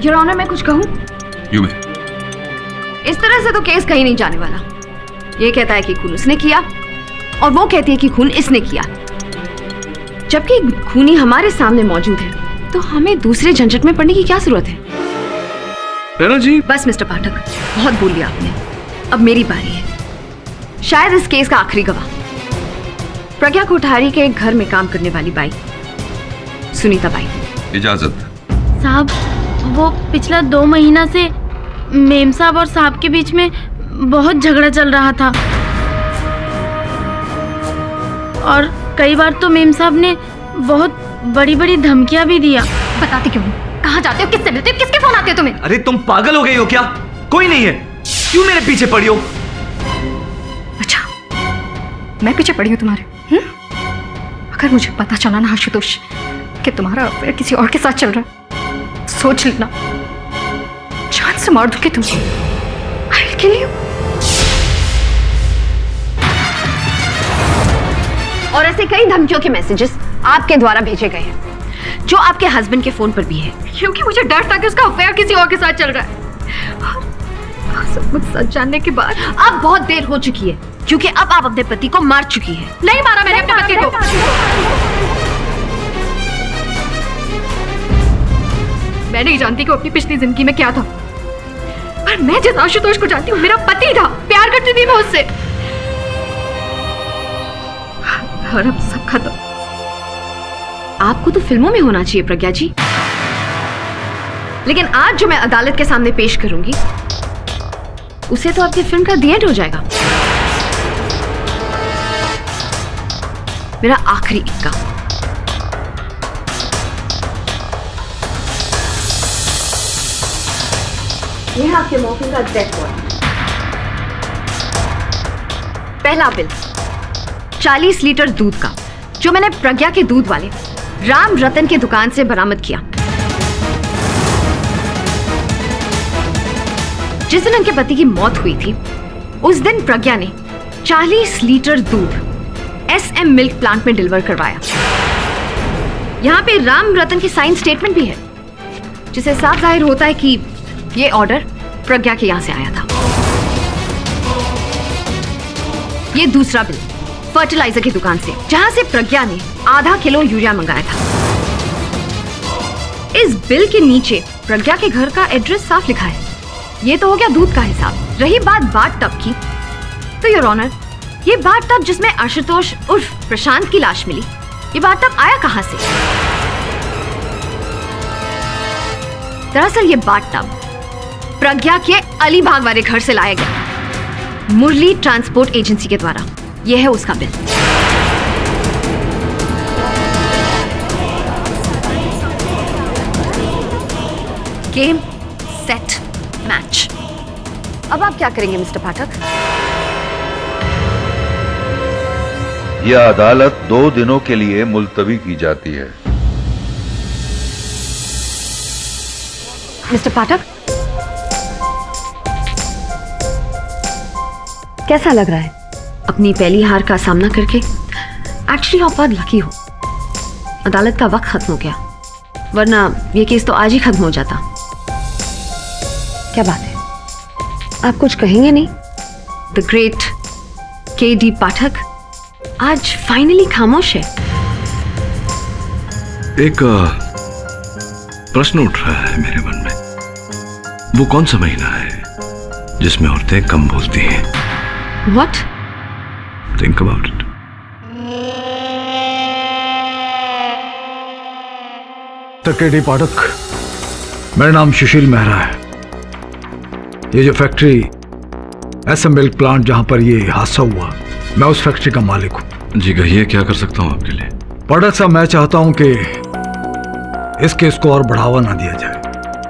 Your honour, मैं कुछ कहूं? You may. इस तरह से तो केस कहीं नहीं जाने वाला। ये कहता है कि खून उसने किया और वो कहती है कि खून इसने किया, जबकि खूनी हमारे सामने मौजूद है। तो हमें दूसरे झंझट में पड़ने की क्या जरूरत है? जी बस मिस्टर पाठक, बहुत बोल लिया आपने। अब मेरी बारी है, शायद इस केस का आखिरी गवाह, प्रज्ञा कोठारी के घर में काम करने वाली बाई, सुनीता बाई। इजाजत। साहब, वो पिछला 2 महीना से मेम साहब और साहब के बीच में बहुत झगड़ा चल रहा था और कई बार तो मेम साहब ने बहुत बड़ी बड़ी धमकियां भी दिया। बताते क्यों? कहाँ जाते हो? किससे मिलते हो? किसके फोन आते हो तुम्हें? अरे तुम पागल हो गई हो क्या? कोई नहीं है, क्यों मेरे पीछे पड़ी हो? अच्छा, मैं पीछे पड़ी हूँ तुम्हारे? अगर मुझे पता चला ना आशुतोष कि तुम्हारा अफेयर किसी और के साथ चल रहा है, सोच लेना जान से मार दूंगी तुमको। I will kill you। और ऐसे कई धमकियों के मैसेजेस आपके द्वारा भेजे गए हैं, जो आपके हस्बैंड के फोन पर भी है, क्योंकि मुझे डर था कि उसका अफेयर किसी और के साथ चल रहा है। और सब कुछ सच जानने के बाद अब बहुत देर हो चुकी है, क्योंकि अब आप अपने पति को मार चुकी है। नहीं मारा मैंने अपने पति को। मैं नहीं जानती कि अपनी पिछली जिंदगी में क्या था, पर मैं जिस आशुतोष को जानती हूँ, मेरा पति था। प्यार करती थी मैं उससे, और अब सब खत्म। आपको तो फिल्मों में होना चाहिए प्रज्ञा जी, लेकिन आज जो मैं अदालत के सामने पेश करूंगी, उसे तो आपकी फिल्म का दी एंड हो जाएगा। मेरा आखिरी इक्का। यह आपके मौके का डेथ वारंट। पहला बिल 40 लीटर दूध का, जो मैंने प्रज्ञा के दूध वाले राम रतन की दुकान से बरामद किया। जिस दिन उनके पति की मौत हुई थी, उस दिन प्रज्ञा ने 40 लीटर दूध SM मिल्क प्लांट में डिलीवर करवाया। यहां पे राम रतन की साइन स्टेटमेंट भी है, जिसे साफ जाहिर होता है कि ये ऑर्डर प्रज्ञा के यहां से आया था। ये दूसरा बिल फर्टिलाइजर की दुकान से, जहां से प्रज्ञा ने आधा किलो यूरिया मंगाया था। इस बिल के नीचे प्रज्ञा के घर का एड्रेस साफ लिखा है। ये तो हो गया दूध का हिसाब। रही बात बाथ टब की, तो योर ऑनर, ये बाथ टब जिसमें आशुतोष उर्फ प्रशांत की लाश मिली, ये बाथ टब आया कहां से? दरअसल ये बाथ टब प्रज्ञा के अलीबाग वाले घर से लाया गया। मुरली ट्रांसपोर्ट एजेंसी के द्वारा। यह है उसका बिल। Game set match. अब आप क्या करेंगे मिस्टर पाठक? यह अदालत 2 दिनों के लिए मुलतवी की जाती है। मिस्टर पाठक, कैसा लग रहा है अपनी पहली हार का सामना करके? एक्चुअली आप बहुत लकी हो। अदालत का वक्त खत्म हो गया, वरना ये केस तो आज ही खत्म हो जाता। क्या बात है, आप कुछ कहेंगे नहीं? The great KD. पाठक आज फाइनली खामोश है। एक प्रश्न उठ रहा है मेरे मन में। वो कौन सा महीना है जिसमें औरतें कम बोलती हैं? What? Think about it. KD. Pathak, मेरा नाम सुशील मेहरा है। ये जो फैक्ट्री SM मिल्क प्लांट जहां पर ये हादसा हुआ, मैं उस फैक्ट्री का मालिक हूं। जी कहिए, क्या कर सकता हूं आपके लिए? पाठक साहब, मैं चाहता हूं कि इस केस को और बढ़ावा ना दिया जाए।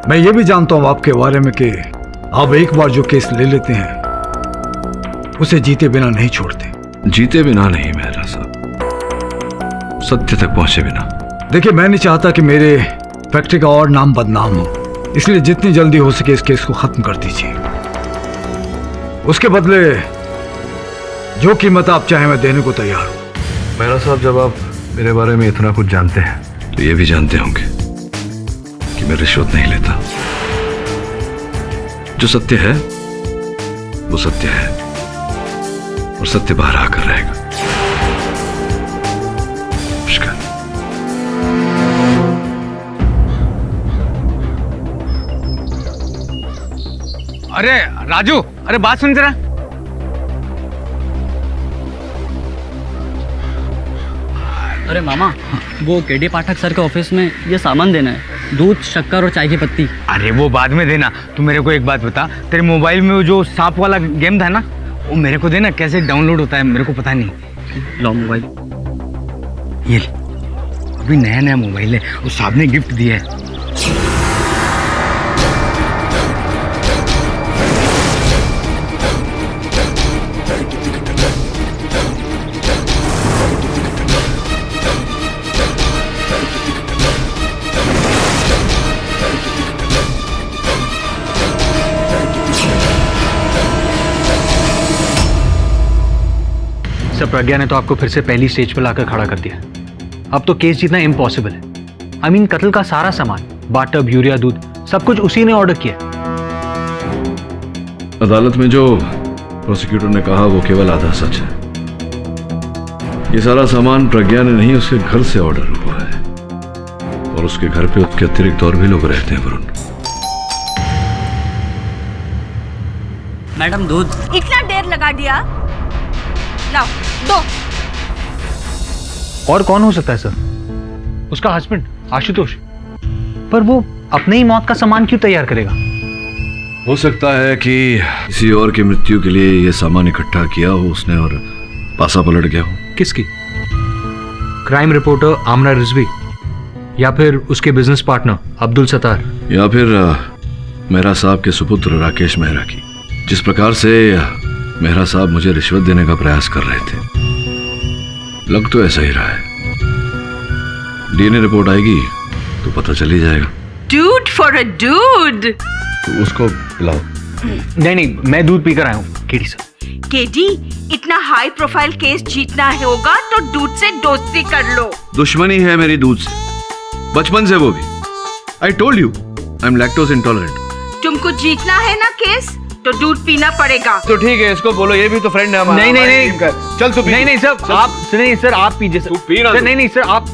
मैं ये भी जानता हूं आपके बारे में कि आप एक बार जो केस ले लेते हैं उसे जीते बिना नहीं छोड़ते। जीते बिना नहीं मेहरा साहब, सत्य तक पहुंचे बिना। देखिए, मैं नहीं चाहता कि मेरे फैक्ट्री का और नाम बदनाम हो, इसलिए जितनी जल्दी हो सके इस केस को खत्म कर दीजिए। उसके बदले जो कीमत आप चाहें मैं देने को तैयार हूं। मेहरा साहब, जब आप मेरे बारे में इतना कुछ जानते हैं तो ये भी जानते होंगे कि मैं रिश्वत नहीं लेता। जो सत्य है वो सत्य है और सत्य बाहर आकर रहेगा। अरे राजू, अरे बात सुन जरा। अरे मामा, वो के.डी. पाठक सर के ऑफिस में ये सामान देना है, दूध, शक्कर और चाय की पत्ती। अरे वो बाद में देना। तू मेरे को एक बात बता, तेरे मोबाइल में वो जो सांप वाला गेम था ना, वो मेरे को देना। कैसे डाउनलोड होता है मेरे को पता नहीं। लो मोबाइल। ये अभी नया नया मोबाइल है, वो साहब ने गिफ्ट दिया है। सर, प्रज्ञा ने तो आपको फिर से पहली स्टेज पर लाकर खड़ा कर दिया। अब तो केस जीतना इम्पॉसिबल है। आई मीन, कत्ल का सारा सामान, बाटअप, यूरिया, दूध, सब कुछ उसी ने ऑर्डर किया। अदालत में जो प्रोसिक्यूटर ने कहा वो केवल आधा सच है। ये सारा सामान प्रज्ञा ने नहीं, उसके घर से ऑर्डर हुआ है और उसके घर पे उसके अतिरिक्त और भी लोग रहते हैं। वरुण, मैडम दूध। इतना देर लगा दिया, लाओ दो। और कौन हो सकता है सर? उसका हस्बैंड आशुतोष। पर वो अपने ही मौत का सामान क्यों तैयार करेगा? हो सकता है कि किसी और की मृत्यु के लिए यह सामान इकट्ठा किया हो उसने और पासा पलट गया हो। किसकी? क्राइम रिपोर्टर आमना रिजवी, या फिर उसके बिजनेस पार्टनर अब्दुल सत्तार, या फिर मेहरा साहब के सुपुत्र राकेश मेहरा की। जिस प्रकार से मेहरा साहब मुझे रिश्वत देने का प्रयास कर रहे थे, लग तो ऐसा ही रहा है। डीएनए रिपोर्ट आएगी तो पता चल ही जाएगा। Dude for a dude। तो उसको पिलाओ। नहीं, मैं दूध पीकर आया हूँ केडी सर। केडी, इतना हाई प्रोफाइल केस जीतना होगा तो दूध से दोस्ती कर लो। दुश्मनी है मेरी दूध से, बचपन से वो भी। I told you I am lactose intolerant. तुमको जीतना है ना केस, तो दूध पीना पड़ेगा। तो ठीक है, इसको बोलो, ये भी तो फ्रेंड है हमारा। नहीं, चल तू पी। नहीं सर, आप नहीं सर, आप पीजिए सर। तू पी ना। नहीं सर, आप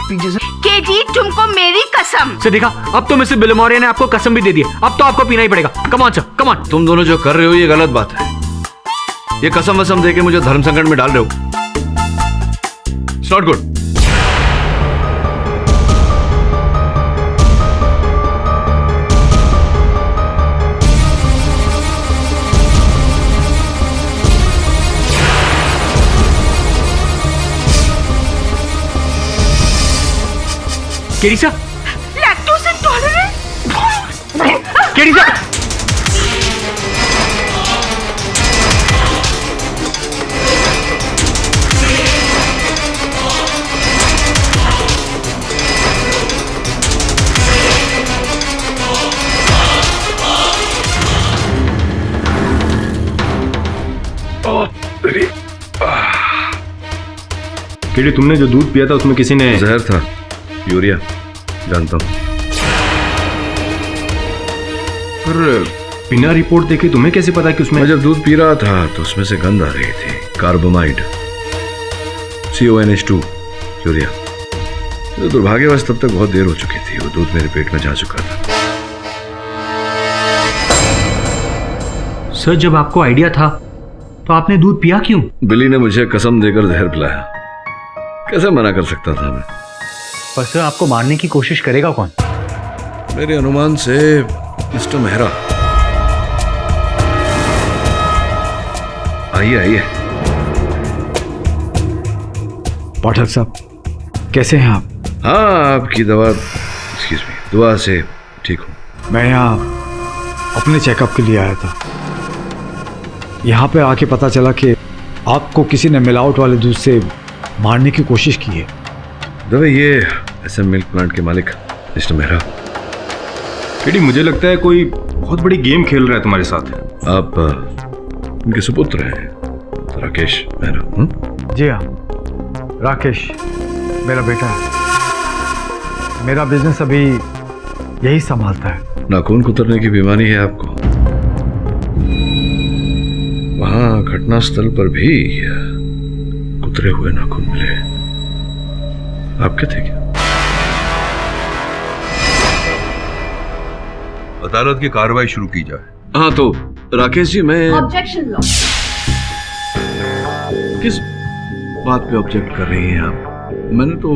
पीजिए सर। केडी, तुमको मेरी कसम। सर देखा, अब तो मिस्टर बिलमोरिया ने आपको कसम भी दे दी। अब तो आपको पीना ही पड़ेगा। Come on sir, come on. तुम दोनों जो कर रहे हो ये गलत बात है। ये कसम वसम देके मुझे धर्म संकट में डाल रहे हो। It's not good. केडी सा लैक्टोज इंटॉलरेंट। केडी सा केडी, तुमने जो दूध पिया था उसमें किसी ने जहर था, यूरिया, जानता हूँ। पर बिना रिपोर्ट देखे तुम्हें कैसे पता कि उसमें? मैं जब दूध पी रहा था तो उसमें से गंध आ रही थी, कार्बोमाइड, CONH2, यूरिया। तो दुर्भाग्यवश तब तक बहुत देर हो चुकी थी, वो दूध मेरे पेट में जा चुका था। सर, जब आपको आइडिया था तो आपने दूध पिया क्यों? बिली ने मुझे कसम देकर जहर पिलाया, कैसे मना कर सकता था मैं? पर सर, आपको मारने की कोशिश करेगा कौन? मेरे अनुमान से मिस्टर मेहरा। आइए आइए। पाठक साहब, कैसे हैं आप? हाँ, आपकी दुआ से ठीक हूँ। मैं यहाँ अपने चेकअप के लिए आया था। यहाँ पे आके पता चला कि आपको किसी ने मिलावट वाले दूध से मारने की कोशिश की है। दबे, ये SM मिल्क प्लांट के मालिक मिस्टर मेहरा। केडी, मुझे लगता है कोई बहुत बड़ी गेम खेल रहा है तुम्हारे साथ। आप उनके सुपुत्र हैं, राकेश मेहरा। जी हाँ, राकेश मेरा बेटा है। मेरा बिजनेस अभी यही संभालता है। नाखून कुतरने की बीमारी है आपको। वहां घटनास्थल पर भी कुतरे हुए नाखून मिले। आपके थे क्या? अदालत की कार्रवाई शुरू की जाए। हाँ, तो राकेश जी, मैं ऑब्जेक्शन लो। किस बात पे ऑब्जेक्ट कर रही हैं आप? मैंने तो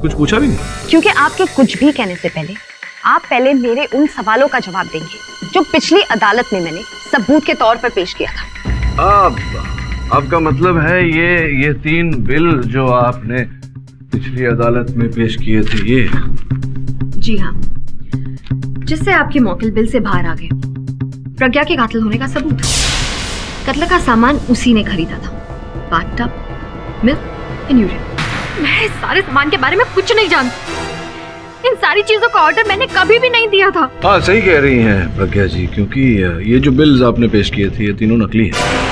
कुछ पूछा भी नहीं। क्योंकि आपके कुछ भी कहने से पहले आप पहले मेरे उन सवालों का जवाब देंगे जो पिछली अदालत में मैंने सबूत के तौर पर पेश किया था। आपका मतलब है ये 3 बिल जो आपने पिछली अदालत में पेश किए थे, ये? जी हाँ, जिससे आपके मौकिल बिल से बाहर आ गए। प्रज्ञा के कातिल होने का सबूत। कत्ल का सामान उसी ने खरीदा था, बाथटब, मिल्क एंड यूरिया। मैं इस सारे सामान के बारे में कुछ नहीं जानती। इन सारी चीजों का ऑर्डर मैंने कभी भी नहीं दिया था। हाँ, सही कह रही हैं प्रज्ञा जी, क्योंकि ये जो बिल्स आपने पेश किए थे ये तीनों नकली हैं।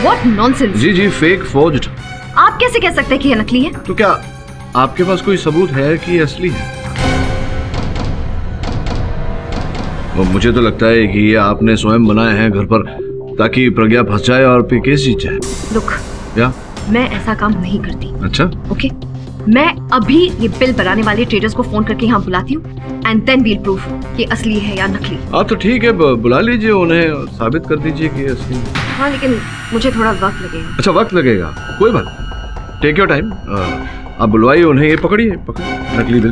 What nonsense! जी, फेक, फोर्ज्ड। आप कैसे कह सकते हैं कि ये नकली है? तो क्या आपके पास कोई सबूत है कि ये असली है? और मुझे तो लगता है कि ये आपने स्वयं बनाए हैं घर पर, ताकि प्रज्ञा फंस जाए और फिर केस जीत जाए। Look, क्या? मैं ऐसा काम नहीं करती। अच्छा, ओके, मैं अभी ये बिल बनाने वाले ट्रेडर्स को फोन करके यहाँ बुलाती हूँ एंड देन वील प्रूफ कि असली है या नकली। हाँ, तो ठीक है, बुला लीजिए उन्हें और साबित कर दीजिए कि असली है। हाँ, लेकिन मुझे थोड़ा वक्त लगेगा। अच्छा, वक्त लगेगा, कोई बात, टेक योर टाइम। आप बुलवाइए उन्हें, ये पकड़िए नकली बिल।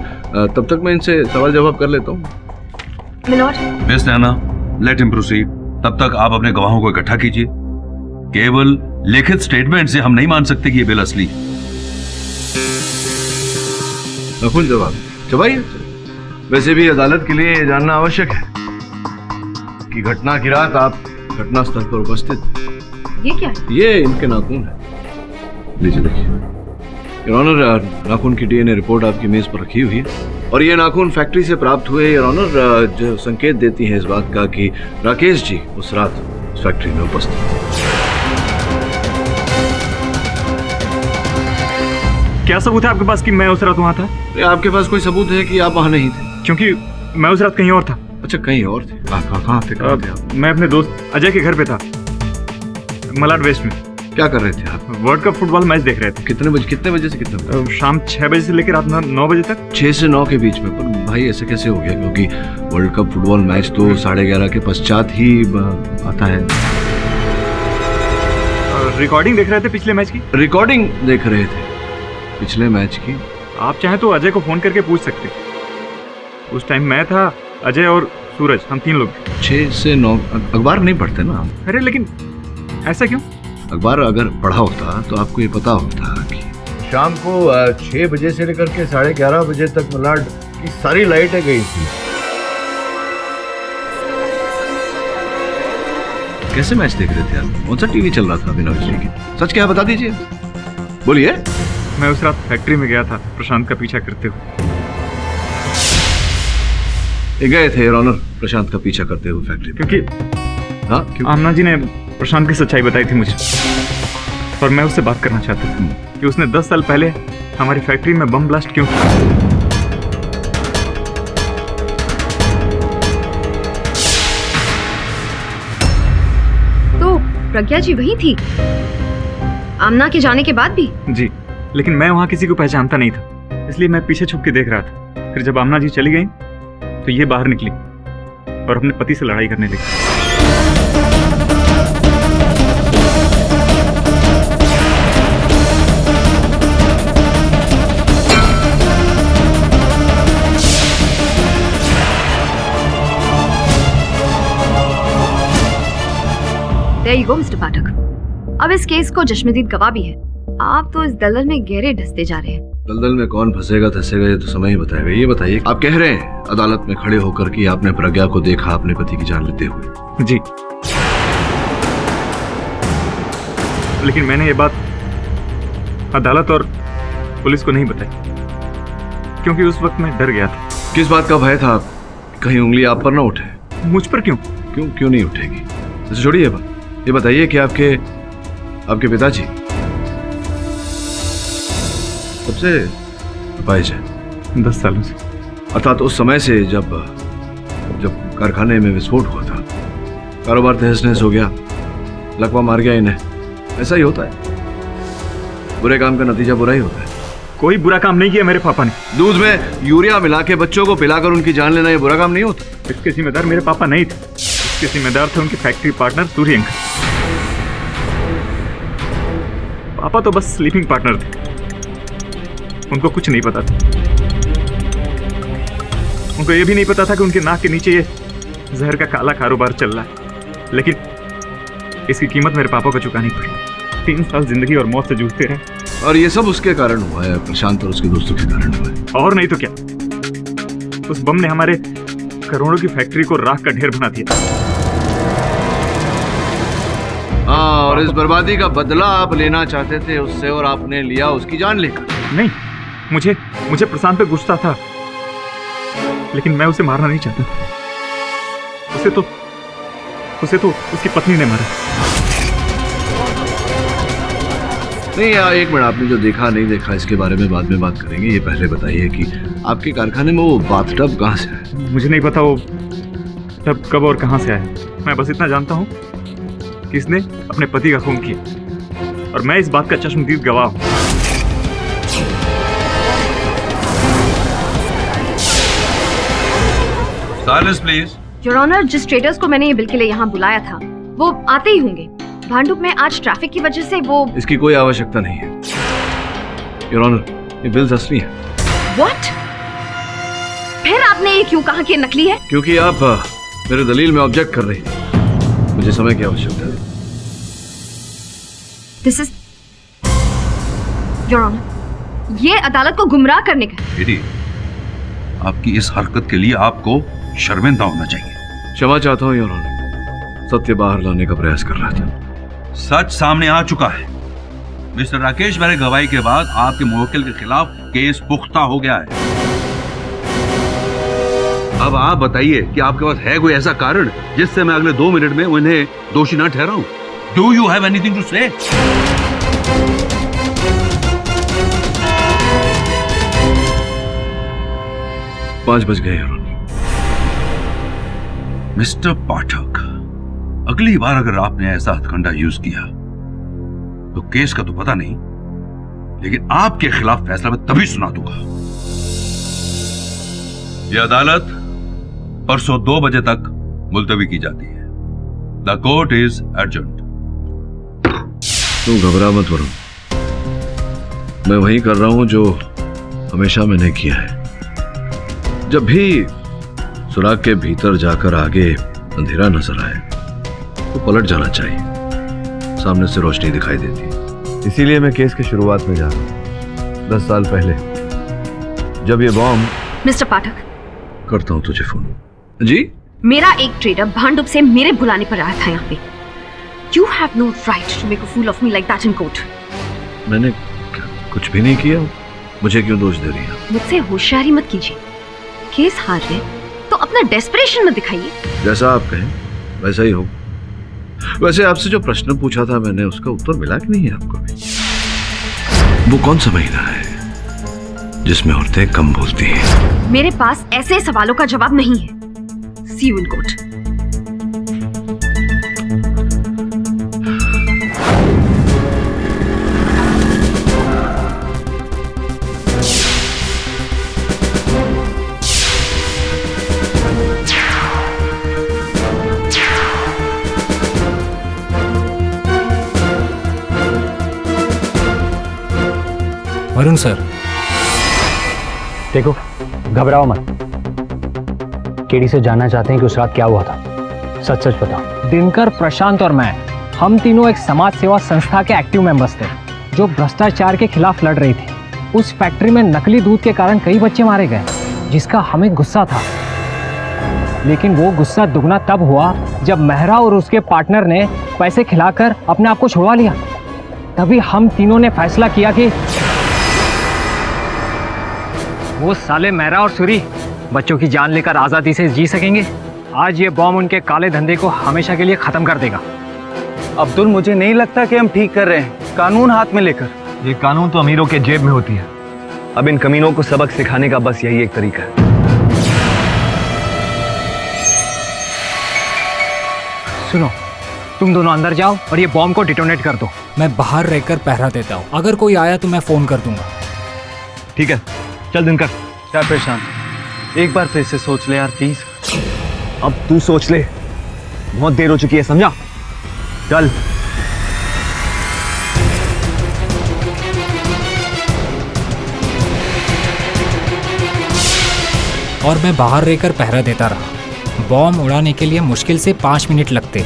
तब तक मैं इनसे सवाल जवाब कर लेता हूँ। मिस नैना, लेट हिम प्रोसीड। तब तक आप अपने गवाहों को इकट्ठा कीजिए। केवल लिखित स्टेटमेंट से हम नहीं मान सकते कि ये बिल असली है। नकुल, जवाब चबाइए। वैसे भी अदालत के लिए ये जानना आवश्यक है कि घटना की रात आप घटना स्थल पर उपस्थित। ये क्या है? ये इनके नाखून है। लीजिए देखिए। योर ऑनर, नाखून की DNA रिपोर्ट आपकी मेज पर रखी हुई है और ये नाखून फैक्ट्री से प्राप्त हुए, योर ऑनर, जो संकेत देती है इस बात का कि राकेश जी उस रात उस फैक्ट्री में उपस्थित थे। क्या सबूत है आपके पास कि मैं उस रात वहाँ था? आपके पास कोई सबूत है कि आप वहाँ नहीं थे? क्योंकि मैं उस रात कहीं और था। अच्छा, कहीं और थे? कहाँ थे? मैं अपने दोस्त अजय के घर पे था, मलाड वेस्ट में। क्या कर रहे थे आप? वर्ल्ड कप फुटबॉल मैच देख रहे थे। कितने बजे से कितने बजे? शाम 6 बजे से लेकर रात 9 बजे तक। 6 से 9 के बीच में? पर भाई ऐसे कैसे हो गया? क्योंकि वर्ल्ड कप फुटबॉल मैच तो 11:30 के पश्चात ही आता है। रिकॉर्डिंग देख रहे थे पिछले मैच की? रिकॉर्डिंग देख रहे थे पिछले मैच की? आप चाहें तो अजय को फोन करके पूछ सकते। उस टाइम मैं था, अजय और सूरज, हम 3 लोग। 6 से 9 अखबार नहीं पढ़ते ना हम? अरे लेकिन ऐसा क्यों? अखबार अगर पढ़ा होता तो आपको ये पता होता कि शाम को 6 बजे से लेकर के 11:30 बजे तक मलाड की सारी लाइटें गई थी। कैसे मैच देख रहे थे आप? कौन सा टीवी चल रहा था बिना बिजली के? सच क्या बता दीजिए, बोलिए। मैं उस रात फैक्ट्री में गया था प्रशांत का पीछा करते हुए। ये गए थे योर ऑनर प्रशांत का पीछा करते हुए फैक्ट्री, क्योंकि हाँ क्यों? आमना जी ने प्रशांत की सच्चाई बताई थी मुझे, और मैं उससे बात करना चाहता था कि उसने 10 साल पहले हमारी फैक्ट्री में बम ब्लास्ट क्यों किया। तो प्रज्ञा जी वही थी आमना के जाने के बाद भी? जी, लेकिन मैं वहां किसी को पहचानता नहीं था, इसलिए मैं पीछे छुप के देख रहा था। फिर जब आमना जी चली गई तो ये बाहर निकली और अपने पति से लड़ाई करने लगी। There you go, Mr. पाठक। अब इस केस को जश्मदीद गवाह भी है। आप तो इस दलदल में गहरे ढसते जा रहे हैं। दलदल में कौन फंसेगा धसेगा ये तो समय ही बताएगा। ये बताइए, आप कह रहे हैं अदालत में खड़े होकर कि आपने प्रज्ञा को देखा अपने पति की जान लेते हुए? जी, लेकिन मैंने ये बात अदालत और पुलिस को नहीं बताई, क्योंकि उस वक्त मैं डर गया था। किस बात का भय था? कहीं उंगली आप पर ना उठे? मुझ पर क्यों? क्यों नहीं उठेगी? वैसे छोड़िए बात, ये बताइए कि आपके पिताजी कब से अपाहिज है? 10 सालों से। अर्थात उस समय से जब कारखाने में विस्फोट हुआ था, कारोबार तहस नहस हो गया, लकवा मार गया इन्हें। ऐसा ही होता है, बुरे काम का नतीजा बुरा ही होता है। कोई बुरा काम नहीं किया मेरे पापा ने। दूध में यूरिया मिला के बच्चों को पिलाकर उनकी जान लेना ये बुरा काम नहीं होता। इसके जिम्मेदार मेरे पापा नहीं थे, इसके जिम्मेदार थे उनके फैक्ट्री पार्टनर सूर्य अंकल। पापा तो बस स्लीपिंग पार्टनर थे, उनको कुछ नहीं पता था। उनको ये भी नहीं पता था कि उनके नाक के नीचे ये जहर का काला कारोबार चल रहा है। लेकिन इसकी कीमत मेरे पापा को चुकानी पड़ी। 3 साल जिंदगी और मौत से जूझते रहे, और ये सब उसके कारण हुआ है, प्रशांत और उसके दोस्तों के कारण हुआ है। और नहीं तो क्या, उस बम ने हमारे करोड़ों की फैक्ट्री को राख का ढेर बना दिया। हाँ, और इस बर्बादी का बदला आप लेना चाहते थे उससे, और आपने लिया उसकी जान लेकर। नहीं, मुझे प्रशांत पे गुस्सा था, लेकिन मैं उसे मारना नहीं चाहता था। उसे तो उसकी पत्नी ने मारा। नहीं यार, एक मिनट, आपने जो देखा नहीं देखा इसके बारे में बाद में बात करेंगे। ये पहले बताइए कि आपके कारखाने में वो बाथटब कहाँ से आया? मुझे नहीं पता वो टब कब और कहाँ से आया। मैं बस इतना जानता हूँ कि इसने अपने पति का खून किया, और मैं इस बात का चश्मदीद गवाह हूँ। Silence please. योर ऑनर, जिस ट्रेडर्स को मैंने ये बिल के लिए यहाँ बुलाया था वो आते ही होंगे। भांडुप में आज ट्रैफिक की वजह से वो। इसकी कोई आवश्यकता नहीं है योर ऑनर, ये बिल्स असली है। व्हाट? फिर आपने ये क्यों कहा कि ये नकली है? क्योंकि आप मेरे दलील में ऑब्जेक्ट कर रही थी। मुझे समय की आवश्यकता है। दिस इज योर ऑनर, ये अदालत को गुमराह करने का। आपकी इस हरकत के लिए आपको शर्मिंदा होना चाहिए। क्षमा चाहता हूँ योर ऑनर, सत्य बाहर लाने का प्रयास कर रहा था। सच सामने आ चुका है। मिस्टर राकेश मेरे गवाही के बाद आपके मुवक्किल के खिलाफ केस पुख्ता हो गया है। अब आप बताइए कि आपके पास है कोई ऐसा कारण जिससे मैं अगले 2 मिनट में उन्हें दोषी ना ठहराऊं? Do you have anything to say? पांच बज गए। मिस्टर पाठक, अगली बार अगर आपने ऐसा हथकंडा यूज किया तो केस का तो पता नहीं, लेकिन आपके खिलाफ फैसला मैं तभी सुना दूंगा। यह अदालत परसों 2 बजे तक मुलतवी की जाती है। The court is urgent. तू घबरा मत वरुण, मैं वही कर रहा हूं जो हमेशा मैंने किया है। जब भी सुराग के भीतर जाकर आगे अंधेरा नजर आए तो पलट जाना चाहिए, सामने से रोशनी दिखाई देती। इसीलिए मैं केस की शुरुआत में जा रहा हूं। 10 साल पहले जब ये बॉम्ब। मिस्टर पाठक, करता हूं तुझे फोन। जी? मेरा एक ट्रेडर भांडुप से मेरे बुलाने पर आया था यहाँ पे। You have no right to make a fool of me like that in court. मैंने कुछ भी नहीं किया, मुझे क्यों दोष दे रही है? मुझसे होशियारी मत कीजिए। केस हार रहे तो अपना डेस्परेशन मत दिखाइए। जैसा आप कहें वैसा ही हो। वैसे आपसे जो प्रश्न पूछा था मैंने, उसका उत्तर मिला कि नहीं है आपको भी? वो कौन सा महीना है जिसमें औरतें कम बोलती हैं? मेरे पास ऐसे सवालों का जवाब नहीं है। See you in court. Varun sir, देखो घबराओ मत। केडी से जानना चाहते हैं कि उस रात क्या हुआ था, सच सच बताओ। दिनकर, प्रशांत और मैं, हम तीनों एक समाज सेवा संस्था के एक्टिव मेंबर्स थे जो भ्रष्टाचार के खिलाफ लड़ रही थी। उस फैक्ट्री में नकली दूध के कारण कई बच्चे मारे गए, जिसका हमें गुस्सा था। लेकिन वो गुस्सा दुगना तब हुआ जब मेहरा और उसके पार्टनर ने पैसे खिलाकर अपने आप को छुड़वा लिया। तभी हम तीनों ने फैसला किया कि वो साले मेहरा और सूरी बच्चों की जान लेकर आजादी से जी सकेंगे। आज ये बॉम्ब उनके काले धंधे को हमेशा के लिए खत्म कर देगा। अब्दुल, मुझे नहीं लगता कि हम ठीक कर रहे हैं कानून हाथ में लेकर। ये कानून तो अमीरों के जेब में होती है। अब इन कमीनों को सबक सिखाने का बस यही एक तरीका है। सुनो, तुम दोनों अंदर जाओ और ये बॉम्ब को डिटोनेट कर दो। मैं बाहर रहकर पहरा देता हूँ, अगर कोई आया तो मैं फोन कर दूंगा। ठीक है, चल दिनकर। क्या प्रशांत, एक बार फिर से सोच ले यार प्लीज। अब तू सोच ले, बहुत देर हो चुकी है, समझा? चल। और मैं बाहर रहकर पहरा देता रहा। बॉम्ब उड़ाने के लिए मुश्किल से 5 मिनट लगते,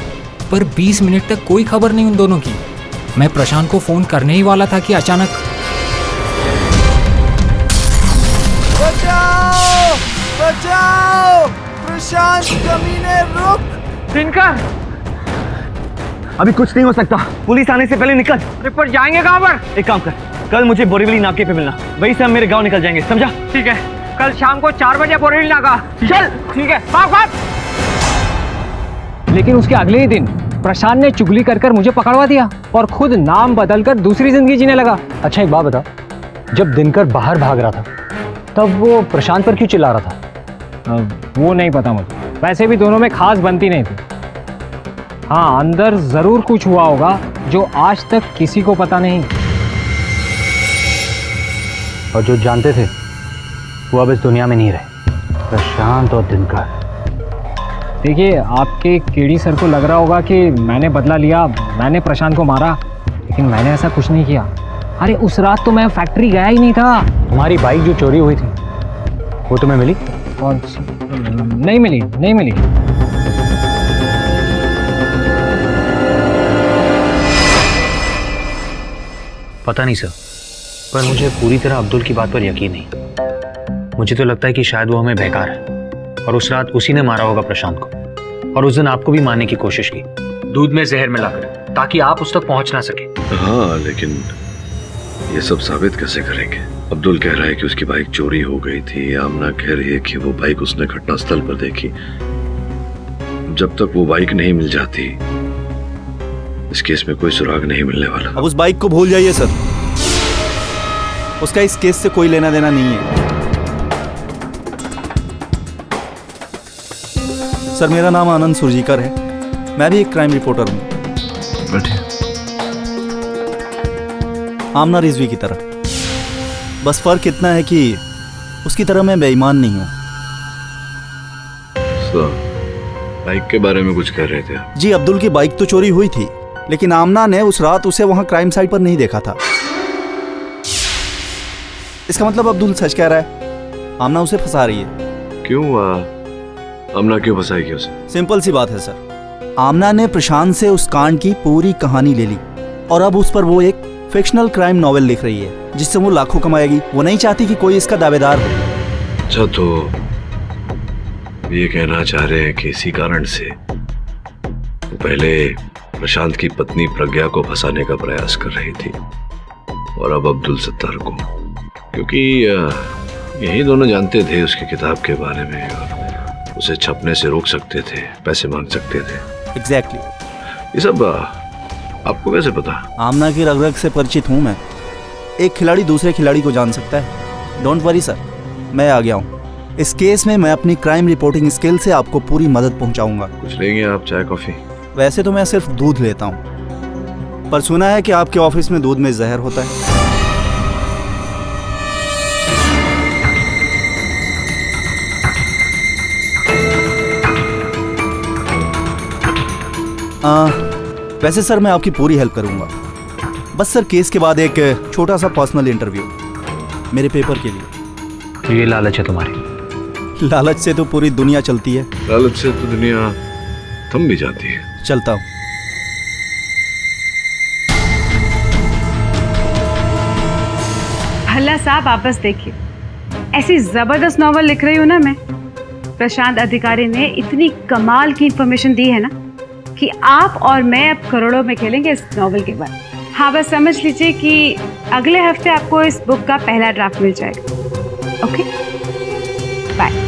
पर 20 मिनट तक कोई खबर नहीं उन दोनों की। मैं प्रशांत को फोन करने ही वाला था कि अचानक बचाओ! बचाओ! प्रशांत कमीने, रुक! दिनकर, अभी कुछ नहीं हो सकता, पुलिस आने से पहले निकल। पर जाएंगे कहाँ पर? एक काम कर, कल मुझे बोरीवली नाके पे मिलना, वहीं से हम मेरे गांव निकल जाएंगे, समझा? ठीक है, कल शाम को 4 बजे बोरीवली नाका। चल, ठीक है, भाग भाग। लेकिन उसके अगले ही दिन प्रशांत ने चुगली कर मुझे पकड़वा दिया और खुद नाम बदलकर दूसरी जिंदगी जीने लगा। अच्छा एक बात बता, जब दिनकर बाहर भाग रहा था तब वो प्रशांत पर क्यों चिल्ला रहा था? वो नहीं पता मुझे, वैसे भी दोनों में खास बनती नहीं थी। हाँ, अंदर जरूर कुछ हुआ होगा जो आज तक किसी को पता नहीं। और जो जानते थे वो अब इस दुनिया में नहीं रहे, प्रशांत और दिनकर। देखिए, आपके केडी सर को लग रहा होगा कि मैंने बदला लिया, मैंने प्रशांत को मारा, लेकिन मैंने ऐसा कुछ नहीं किया। अरे उस रात तो मैं फैक्ट्री गया ही नहीं था। तुम्हारी बाइक जो चोरी हुई थी वो तुम्हें मिली? कौन सी? नहीं मिली, नहीं मिली। पता नहीं सर, पर मुझे पूरी तरह अब्दुल की बात पर यकीन नहीं। मुझे तो लगता है कि शायद वो हमें बेकार है और उस रात उसी ने मारा होगा प्रशांत को, और उस दिन आपको भी मारने की कोशिश की, दूध में जहर मिलाकर, ताकि आप उस तक पहुंच ना सके। हाँ, लेकिन ये सब साबित कैसे करेंगे? अब्दुल कह रहा है कि उसकी बाइक चोरी हो गई थी, आमना कह रही है कि वो बाइक उसने घटनास्थल पर देखी। जब तक वो बाइक नहीं मिल जाती इस केस में कोई सुराग नहीं मिलने वाला। अब उस बाइक को भूल जाइए सर, उसका इस केस से कोई लेना देना नहीं है। सर, मेरा नाम आनंद सुरजीकर है, मैं भी एक क्राइम रिपोर्टर हूँ। आमना रिजवी की तरह, बस फर्क इतना है कि उसकी तरह मैं बेईमान नहीं हूँ। बाइक के बारे में कुछ कह रहे थे? जी, अब्दुल की बाइक तो चोरी हुई थी, लेकिन आमना ने उस रात उसे वहां क्राइम साइट पर नहीं देखा था। इसका मतलब अब्दुल सच कह रहा है, आमना उसे फंसा रही है। क्यों? आमना क्यों फंसाएगी उसे? सिंपल सी बात है सर, आमना ने प्रशांत से उस कांड की पूरी कहानी ले ली और अब उस पर वो एक फिक्शनल क्राइम नॉवेल लिख रही है जिससे वो लाखों कमाएगी। वो नहीं चाहती कि कोई इसका दावेदार हो। अच्छा, तो ये कहना चाह रहे हैं कि इसी कारण से वो पहले प्रशांत की पत्नी प्रज्ञा को फंसाने का प्रयास कर रही थी और अब अब्दुल सत्तार को, क्योंकि यही दोनों जानते थे उसकी किताब के बारे में और उसे छपने से रोक सकते थे, पैसे मांग सकते थे। एग्जैक्टली। ये सब आपको कैसे पता? आमना की रग रग से परिचित हूँ मैं। एक खिलाड़ी दूसरे खिलाड़ी को जान सकता है। डोंट वरी सर, मैं आ गया हूँ। इस केस में मैं अपनी क्राइम रिपोर्टिंग स्किल से आपको पूरी मदद पहुँचाऊंगा। कुछ लेंगे आप, चाय कॉफी? वैसे तो मैं सिर्फ दूध लेता हूँ, पर सुना है कि आपके ऑफिस में दूध में जहर होता है। वैसे सर मैं आपकी पूरी हेल्प करूंगा। बस सर केस के बाद एक छोटा सा पर्सनल इंटरव्यू मेरे पेपर के लिए। तो ये लालच है तुम्हारी? लालच से तो पूरी दुनिया चलती है। लालच से तो दुनिया थम भी जाती है। चलता हूँ। भला साहब आप बस देखिए, ऐसी जबरदस्त नॉवल लिख रही हूँ ना मैं। प्रशांत अधिकारी ने इतनी कमाल की इंफॉर्मेशन दी है ना कि आप और मैं अब करोड़ों में खेलेंगे इस नॉवल के बाद। हाँ, बस समझ लीजिए कि अगले हफ्ते आपको इस बुक का पहला ड्राफ्ट मिल जाएगा। Okay, bye.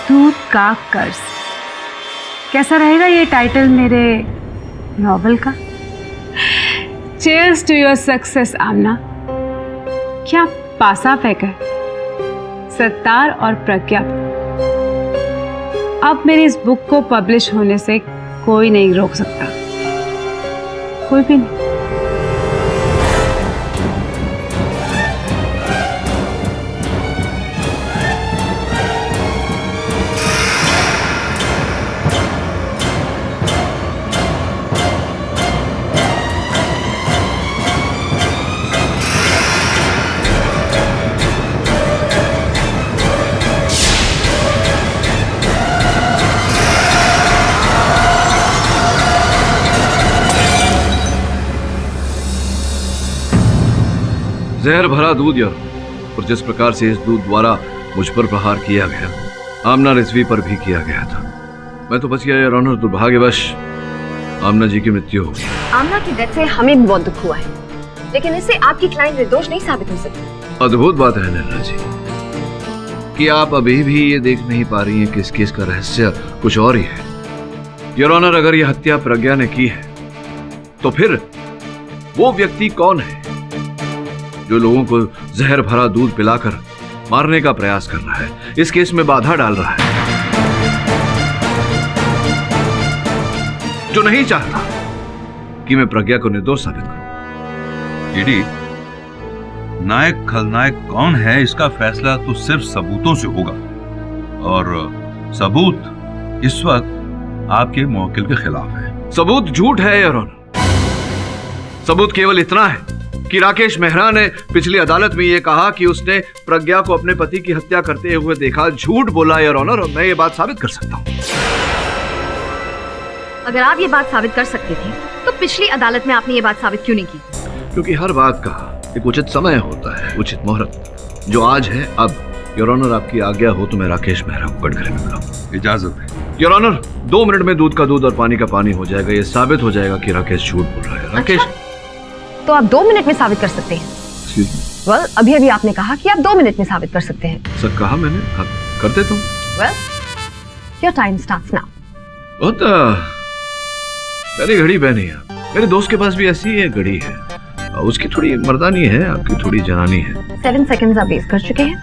दूध का कर्ज, कैसा रहेगा ये टाइटल मेरे नॉवल का? चीयर्स टू योर सक्सेस आमना। क्या पासा फेंका है सत्तार और प्रज्ञा। अब मेरी इस बुक को पब्लिश होने से कोई नहीं रोक सकता, कोई भी नहीं। जहर भरा दूध यार, और जिस प्रकार से इस दूध द्वारा मुझ पर प्रहार किया गया, आमना रिजवी पर भी किया गया था। मैं तो बच गया यार ऑनर। दुर्भाग्यवश आमना जी की मृत्यु हो गई। आमना की डेथ से हमें भी बहुत दुख हुआ है, लेकिन इससे आपकी क्लाइंट निर्दोष नहीं साबित हो सकती। अद्भुत बात है निर्मला जी कि आप अभी भी ये देख नहीं पा रही हैं कि इस केस का रहस्य कुछ और ही है। योर ऑनर, अगर यह हत्या प्रज्ञा ने की है तो फिर वो व्यक्ति कौन है जो लोगों को जहर भरा दूध पिलाकर मारने का प्रयास कर रहा है, इस केस में बाधा डाल रहा है, जो नहीं चाहता कि मैं प्रज्ञा को निर्दोष साबित करूं? ईडी, नायक खलनायक कौन है इसका फैसला तो सिर्फ सबूतों से होगा, और सबूत इस वक्त आपके मुवक्किल के खिलाफ है। सबूत झूठ है योर ऑनर। सबूत केवल इतना है कि राकेश मेहरा ने पिछली अदालत में यह कहा कि उसने प्रज्ञा को अपने पति की हत्या करते हुए देखा। झूठ बोला योर ऑनर, और मैं ये बात साबित कर सकता हूं। अगर आप ये बात साबित कर सकते थे तो पिछली अदालत में आपने ये बात साबित क्यों नहीं की? क्योंकि हर बात का एक उचित समय होता है, उचित मुहूर्त, जो आज है अब। योर ऑनर, आपकी आज्ञा हो तो मैं राकेश मेहरा को कटघरे में बुलाऊं। इजाजत है योर ऑनर। 2 मिनट में दूध का दूध और पानी का पानी हो जाएगा। ये साबित हो जाएगा कि राकेश झूठ बोल रहा है। राकेश, तो आप 2 मिनट में साबित कर सकते हैं? वेल, अभी अभी आपने कहा कि आप 2 मिनट में साबित कर सकते हैं। सर कहा मैंने, हाँ, कर देता हूँ। Well, your time starts now. बहुत प्यारी घड़ी पहनी है। मेरे दोस्त के पास भी ऐसी ही एक घड़ी है, उसकी थोड़ी मर्दानी है, आपकी थोड़ी जनानी है। 7 सेकंड्स आप वेस्ट कर चुके हैं।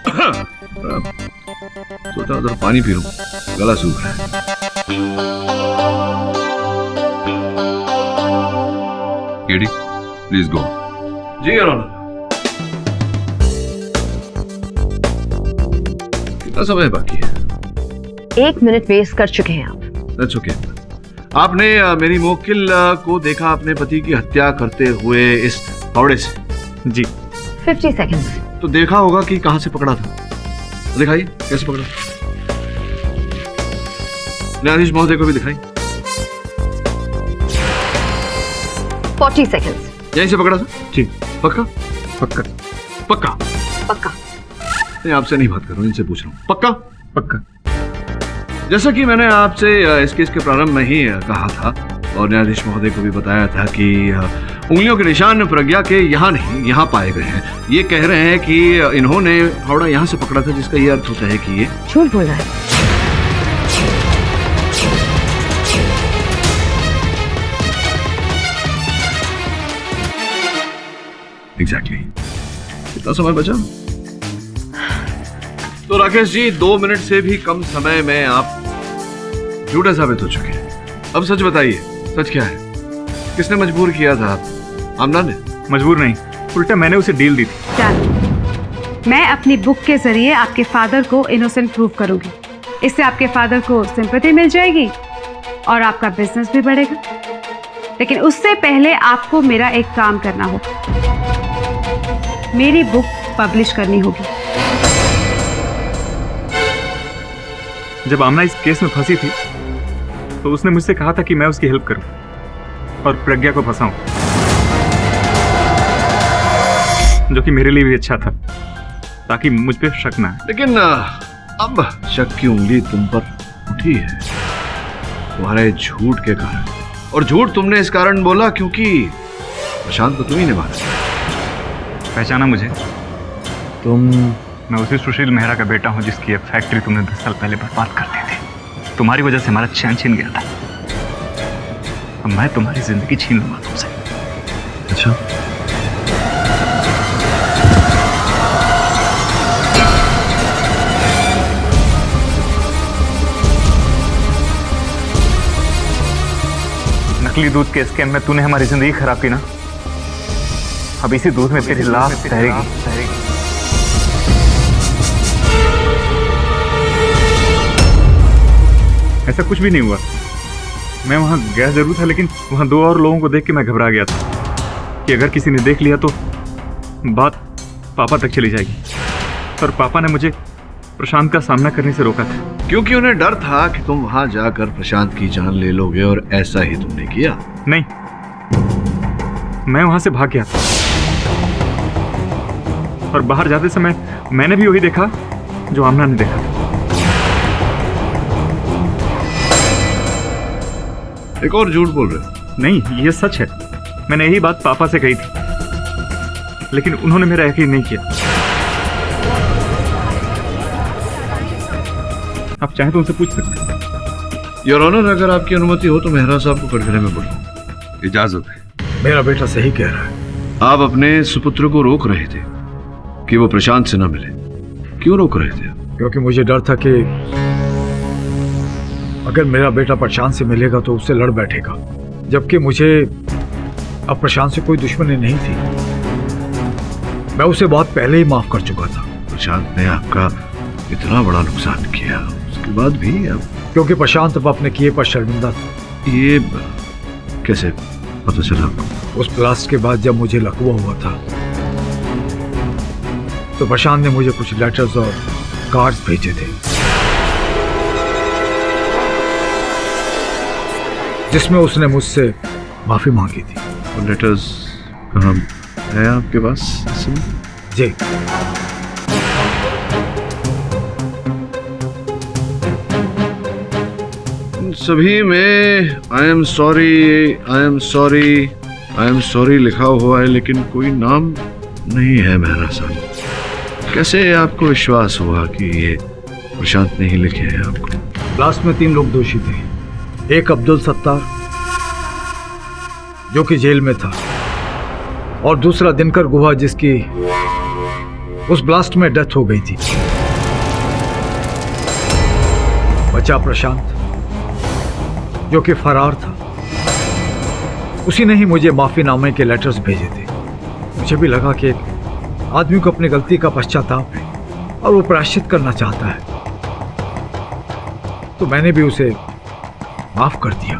सोचा उधर पानी पी लूं, गला सूख रहा है। ED, please go. जी योर ऑनर। कितना समय बाकी है? 1 मिनट वेस्ट कर चुके हैं आप। That's okay. आपने मेरी मोकिल को देखा अपने पति की हत्या करते हुए इस फावड़े से? जी। 50 सेकंड्स। तो देखा होगा कि कहां से पकड़ा था। दिखाइए कैसे पकड़ा। न्यायाधीश महोदय को भी दिखाई। 40 सेकंड्स। यहीं से पकड़ा था? जी। पक्का? पक्का। पक्का। पक्का। नहीं, आपसे नहीं बात कर रहा हूं, इनसे पूछ रहा हूं। पक्का? पक्का। जैसा कि मैंने आपसे इस केस के प्रारंभ में ही कहा था और न्यायाधीश महोदय को भी बताया था कि उंगलियों के निशान प्रज्ञा के यहाँ नहीं, यहाँ पाए गए हैं। ये कह रहे हैं कि इन्होंने फावड़ा यहाँ से पकड़ा था, जिसका ये अर्थ होता है कि ये झूठ बोल रहा है। एग्जैक्टली। कितना समय बचा? तो राकेश जी 2 मिनट से भी कम समय में आप झूठे साबित हो चुके हैं। अब सच बताइए, सच क्या है? किसने मजबूर किया था आप? आमना ने? मजबूर नहीं, उल्टा मैंने उसे डील दी थी। मैं अपनी बुक के जरिए आपके फादर को इनोसेंट प्रूव करूंगी। इससे आपके फादर को सिंपैथी मिल जाएगी और आपका बिजनेस भी बढ़ेगा। लेकिन उससे पहले आपको मेरा एक काम करना होगा। मेरी बुक पब्लिश करनी होगी। जब आमना इस केस में फंसी थी तो उसने मुझसे कहा था कि मैं उसकी हेल्प करूं और प्रज्ञा को फंसाऊं, जो कि मेरे लिए भी अच्छा था, ताकि मुझ पे शक ना आए। लेकिन अब शक की उंगली तुम पर उठी है तुम्हारे झूठ के कारण। और झूठ तुमने इस कारण बोला क्योंकि प्रशांत को तुम ही ने मारा। पहचाना मुझे? तुम? मैं उसी सुशील मेहरा का बेटा हूं जिसकी फैक्ट्री तुमने 10 साल पहले बर्बाद कर दी थी। तुम्हारी वजह से हमारा चैन छिन गया था। अब मैं तुम्हारी जिंदगी छीन लूंगा तुमसे। अच्छा, नकली दूध के स्कैम में तूने हमारी जिंदगी खराब की ना, अब इसी दूध में तेरी लाश तैरेगी। ऐसा कुछ भी नहीं हुआ। मैं वहां गया जरूर था, लेकिन वहां 2 और लोगों को देख के मैं घबरा गया था कि अगर किसी ने देख लिया तो बात पापा तक चली जाएगी। और पापा ने मुझे प्रशांत का सामना करने से रोका था, क्योंकि उन्हें डर था कि तुम वहां जाकर प्रशांत की जान ले लोगे, और ऐसा ही तुमने किया। नहीं, मैं वहां से भाग गया था और बाहर जाते समय मैंने भी वही देखा जो आमना ने देखा था। एक और झूठ बोल रहे हो? नहीं, ये सच है। मैंने यही बात पापा से कही थी, लेकिन उन्होंने मेरा यकीन नहीं किया। आप चाहें तो उनसे पूछ सकते हैं। योर ऑनर, अगर आपकी अनुमति हो तो मेहरा साहब को कटघरे में बुलाऊं। इजाजत है। मेरा बेटा सही कह रहा है। आप अपने सुपुत्र को रोक रहे थे कि वो प्रशांत से न मिले। क्यों रोक रहे थे? क्योंकि मुझे डर था कि अगर मेरा बेटा प्रशांत से मिलेगा तो उससे लड़ बैठेगा, जबकि मुझे अब प्रशांत से कोई दुश्मनी नहीं थी। मैं उसे बहुत पहले ही माफ कर चुका था। प्रशांत ने आपका इतना बड़ा नुकसान किया, उसके बाद भी अब? क्योंकि प्रशांत अब अपने किए पर शर्मिंदा था। ये कैसे पता चला आपको? उस ब्लास्ट के बाद जब मुझे लकवा हुआ था तो प्रशांत ने मुझे कुछ लेटर्स और कार्ड्स भेजे थे, जिसमें उसने मुझसे माफी मांगी थी। वो लेटर्स कहाँ है आपके पास? जी। सभी में आई एम सॉरी लिखा हुआ है, लेकिन कोई नाम नहीं है मेहरा साहब। कैसे आपको विश्वास हुआ कि ये प्रशांत ने ही लिखे हैं आपको? ब्लास्ट में 3 लोग दोषी थे। एक अब्दुल सत्तार, जो कि जेल में था, और दूसरा दिनकर गुहा, जिसकी उस ब्लास्ट में डेथ हो गई थी। बचा प्रशांत, जो कि फरार था। उसी ने ही मुझे माफीनामे के लेटर्स भेजे थे। मुझे भी लगा कि एक आदमी को अपनी गलती का पश्चाताप है और वो प्रायश्चित करना चाहता है। तो मैंने भी उसे माफ कर दिया।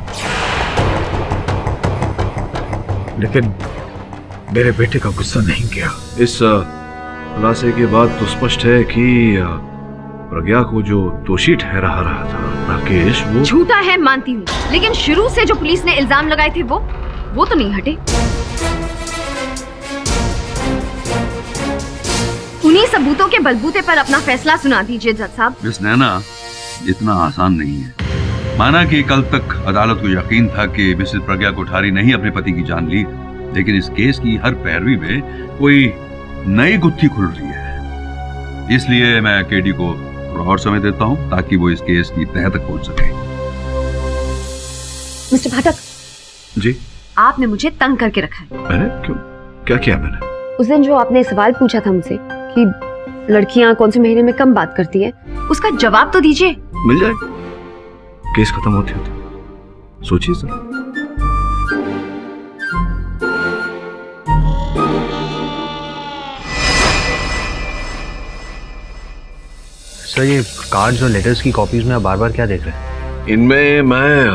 लेकिन मेरे बेटे का गुस्सा नहीं गया। इस खुलासे के बाद तो स्पष्ट है कि प्रज्ञा को जो दोषी ठहरा रहा था राकेश, वो झूठा है मानती हूँ, लेकिन शुरू से जो पुलिस ने इल्जाम लगाए थे वो तो नहीं हटे। उन्हीं सबूतों के बलबूते पर अपना फैसला सुना दीजिए जज साहब। मिस नैना, इतना आसान नहीं है। माना कि कल तक अदालत को यकीन था कि मिसेस प्रज्ञा कोठारी ने ही अपने पति की जान ली, लेकिन इस केस की हर पैरवी में कोई नई गुत्थी खुल रही है। इसलिए मैं केडी को और समय देता हूं ताकि वो इस केस की तह तक पहुंच सके। मिस्टर पाठक जी, आपने मुझे तंग करके रखा है। मैंने क्यों? क्या किया मैंने? उस दिन जो आपने सवाल पूछा था मुझसे कि लड़कियां कौन से महीने में कम बात करती है, उसका जवाब तो दीजिए। मिल जाए, केस खत्म होती होती। सोचिए सर। सर, ये कार्ड्स और लेटर्स की कॉपीज में आप बार बार क्या देख रहे हैं? इनमें मैं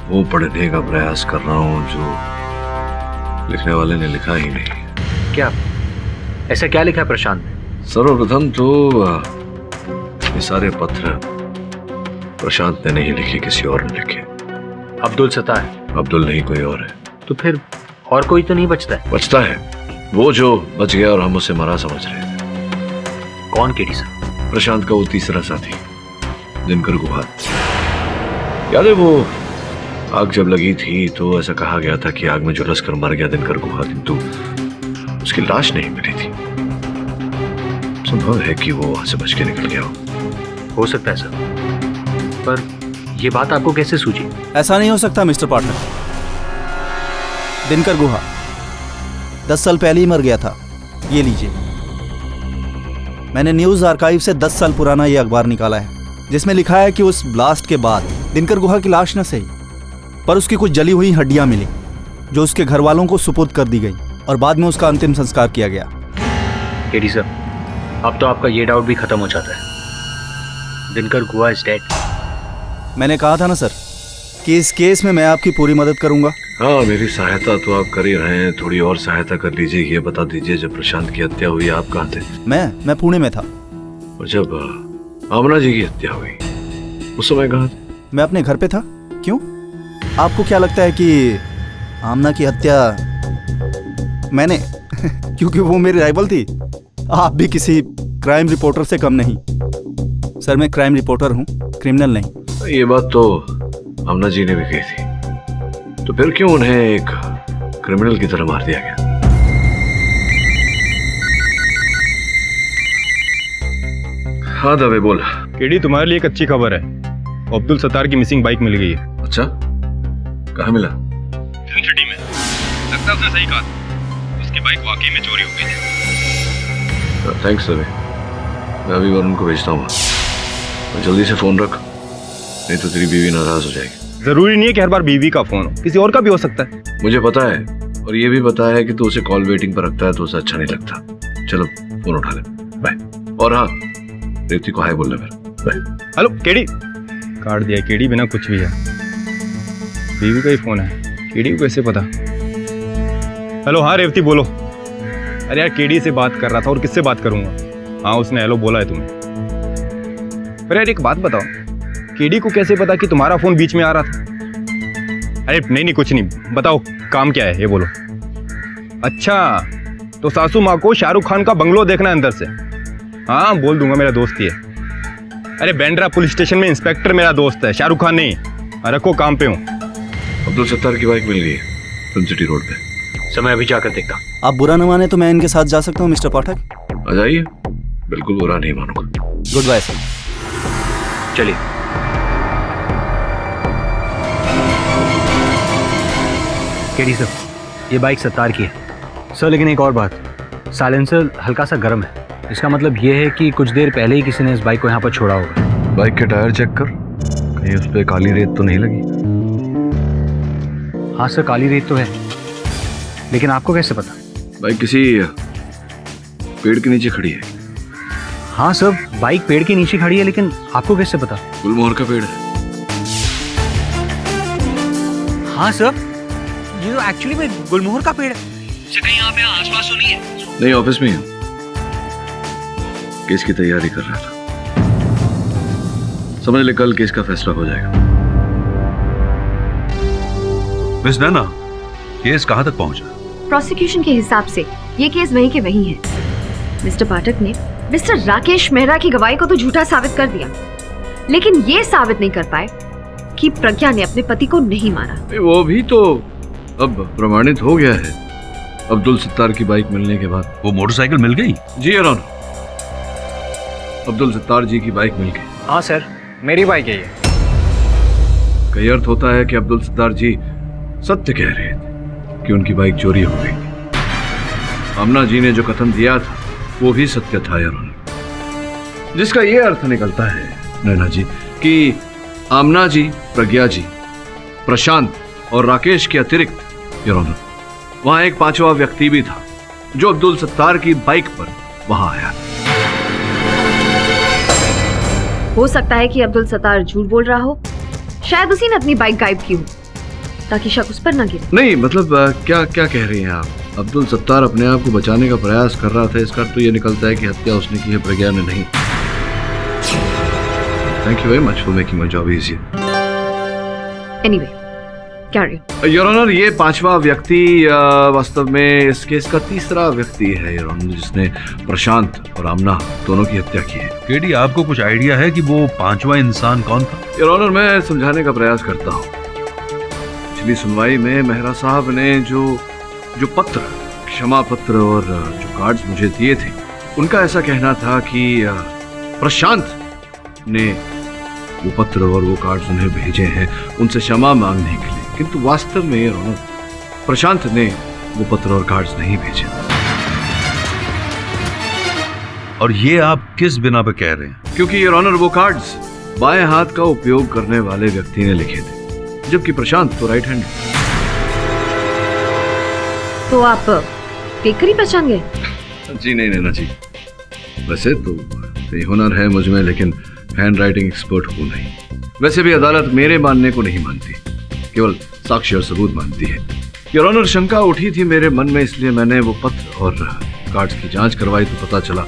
वो पढ़ने का प्रयास कर रहा हूँ जो लिखने वाले ने लिखा ही नहीं। क्या ऐसा क्या लिखा है प्रशांत ने? सर्वप्रथम तो ये सारे पत्र प्रशांत ने नहीं लिखे, किसी और ने लिखे। अब्दुल सत्तार है? अब्दुल नहीं, कोई और है। तो फिर और कोई तो नहीं बचता है? बचता है, वो जो बच गया और हम उसे मरा समझ रहे थे। कौन केडी सर? प्रशांत का वो तीसरा साथी दिनकर गुहा। याद है वो आग जब लगी थी तो ऐसा कहा गया था कि आग में झुलस कर मर गया दिनकर गुहा, किंतु उसकी लाश नहीं मिली थी। संभव है कि वो वहां से बच के निकल गया हो सकता है सर, पर यह बात आपको कैसे सूझी? ऐसा नहीं हो सकता मिस्टर पार्टनर। दिनकर गुहा 10 साल पहले ही मर गया था। ये लीजिए, मैंने न्यूज आर्काइव से 10 साल पुराना ये अखबार निकाला है जिसमें लिखा है कि उस ब्लास्ट के बाद दिनकर गुहा की लाश न सही पर उसकी कुछ जली हुई हड्डियां मिली जो उसके घर वालों को सुपुर्द कर दी गई और बाद में उसका अंतिम संस्कार किया गया। केडी सर, अब तो आपका ये डाउट भी खत्म हो जाता है। दिनकर गुहा इज डेड। मैंने कहा था ना सर कि इस केस में मैं आपकी पूरी मदद करूंगा। हाँ, मेरी सहायता तो आप कर ही रहे हैं, थोड़ी और सहायता कर लीजिए। ये बता दीजिए, जब प्रशांत की हत्या हुई आप कहाँ थे? मैं पुणे में था। और जब आमना जी की हत्या हुई उस समय कहाँ थे? मैं अपने घर पे था। क्यों, आपको क्या लगता है कि आमना की हत्या मैंने क्योंकि वो मेरी राइवल थी? आप भी किसी क्राइम रिपोर्टर से कम नहीं। सर, मैं क्राइम रिपोर्टर हूँ, क्रिमिनल नहीं। ये बात तो आमना जी ने भी कही थी, तो फिर क्यों उन्हें एक क्रिमिनल की तरह मार दिया गया? हाँ दवे बोल। केडी, तुम्हारे लिए एक अच्छी खबर है। अब्दुल सत्तार की मिसिंग बाइक मिल गई है। अच्छा, कहाँ मिला? फिल्म सिटी में। लगता है उसने सही कहा, उसकी बाइक वाकई में चोरी हो गई थी। थैंक्स दवे, मैं अभी वरुण को भेजता हूँ। जल्दी से फोन रख, नहीं तो तेरी बीवी नाराज हो जाएगी। जरूरी नहीं है कि हर बार बीवी का फोन हो, किसी और का भी हो सकता है। मुझे पता है, और ये भी पता है कि तू उसे कॉल वेटिंग पर रखता है तो उसे अच्छा नहीं लगता। चलो फोन उठा ले, बाय। और हाँ, रेवती को हाय बोलना फिर, बाय। Hello KD. काट दिया केडी, बिना कुछ भी है। बीवी का ही फोन है, केडी को कैसे पता? हेलो, हाँ रेवती बोलो। अरे यार, केडी से बात कर रहा था, और किससे बात करूंगा? हाँ, उसने हेलो बोला है तुम्हें। पर यार एक बात बताओ, केडी को कैसे पता कि तुम्हारा फोन बीच में आ रहा था? अरे नहीं कुछ नहीं, बताओ काम क्या है ये बोलो। अच्छा, तो सासू माँ को शाहरुख खान का बंगलो देखना है अंदर से? हाँ बोल दूंगा, मेरा दोस्त ही है। अरे बैंड्रा पुलिस स्टेशन में इंस्पेक्टर मेरा दोस्त है, शाहरुख खान नहीं। रखो, काम पे हूँ। अब्दुल सत्तार की बाइक मिल गई है फिल्म सिटी रोड पे। समय अभी जाकर देखता। आप बुरा न माने तो मैं इनके साथ जा सकता हूँ मिस्टर पाठक? आ जाइए, बिल्कुल बुरा नहीं मानूंगा। Good bye sir. चलिए। केडी सर, ये बाइक सत्तार की है सर, लेकिन एक और बात, साइलेंसर हल्का सा गर्म है। इसका मतलब ये है कि कुछ देर पहले ही किसी ने इस बाइक को यहाँ पर छोड़ा होगा। बाइक के टायर चेक कर, कहीं उस पर काली रेत तो नहीं लगी? हाँ सर, काली रेत तो है, लेकिन आपको कैसे पता? बाइक किसी पेड़ के नीचे खड़ी है। हाँ सर, बाइक पेड़ के नीचे खड़ी है, लेकिन आपको कैसे पता? गुलमोहर का पेड़ है। हाँ सर, ये तो एक्चुअली में गुलमोहर का पेड़ है। कहीं यहाँ पे आसपास तो नहीं है? नहीं, ऑफिस में ही हूँ। केस की तैयारी कर रहा था। समझ ले कल केस का फैसला हो जाएगा। मिस नैना, केस कहां तक पहुंचा? प्रोसिक्यूशन के हिसाब से ये केस वहीं के वहीं है। मिस्टर पाठक ने मिस्टर राकेश मेहरा की गवाही को तो झूठा साबित कर दिया, लेकिन ये साबित नहीं कर पाए कि प्रज्ञा ने अपने पति को नहीं मारा। वो भी तो अब प्रमाणित हो गया है अब्दुल सत्तार की बाइक मिलने के बाद। वो मोटरसाइकिल मिल गई? जी योर ऑनर, अब्दुल सत्तार जी की बाइक मिल गई। हाँ सर, मेरी बाइक है ये। कई अर्थ होता है कि अब्दुल सत्तार जी सत्य कह रहे थे कि उनकी बाइक चोरी हो गई थी। आमना जी ने जो कथन दिया था वो भी सत्य था योर ऑनर, जिसका ये अर्थ निकलता है नैना जी कि आमना जी, प्रज्ञा जी, प्रशांत और राकेश के अतिरिक्त योर ऑनर वहां एक पांचवा व्यक्ति भी था जो अब्दुल सत्तार की बाइक पर वहां आया। हो सकता है कि अब्दुल सत्तार झूठ बोल रहा हो, शायद उसी ने अपनी बाइक गायब की हो ताकि शक उस पर न गिरे। नहीं मतलब क्या क्या कह रही हैं आप? अब्दुल सत्तार अपने आप को बचाने का प्रयास कर रहा था, इसका तो ये निकलता है कि हत्या उसने की है, प्रज्ञा ने नहीं। Thank you very much for making my job easy. Anyway, carry on. Your honour, ये पांचवा व्यक्ति वास्तव में इस केस का तीसरा व्यक्ति है योर ऑनर, जिसने प्रशांत और आमना दोनों की हत्या की है। केडी, आपको कुछ आइडिया है कि वो पांचवा इंसान कौन था? योर ऑनर, मैं समझाने का प्रयास करता हूँ। पिछली सुनवाई में मेहरा साहब ने जो पत्र, क्षमा पत्र और जो कार्ड्स मुझे दिए थे, उनका ऐसा कहना था कि प्रशांत ने वो पत्र और वो कार्ड्स उन्हें भेजे हैं उनसे क्षमा मांगने के लिए, किंतु वास्तव में योर ऑनर प्रशांत ने वो पत्र और कार्ड्स नहीं भेजे। और ये आप किस बिना पे कह रहे हैं? क्योंकि योर ऑनर वो कार्ड्स बाएं हाथ का उपयोग करने वाले व्यक्ति ने लिखे थे, जबकि प्रशांत तो राइट हैंड। तो आप पेकर ही पहचान गए? जी नहीं नैना जी, वैसे तो ये हुनर है मुझ में, लेकिन हैंड राइटिंग एक्सपर्ट हूं नहीं। वैसे भी अदालत मेरे मानने को नहीं मानती, केवल साक्ष्य और सबूत मानती है। योर ऑनर, शंका उठी थी मेरे मन में, इसलिए मैंने वो पत्र और कार्ड्स की जांच करवाई तो पता चला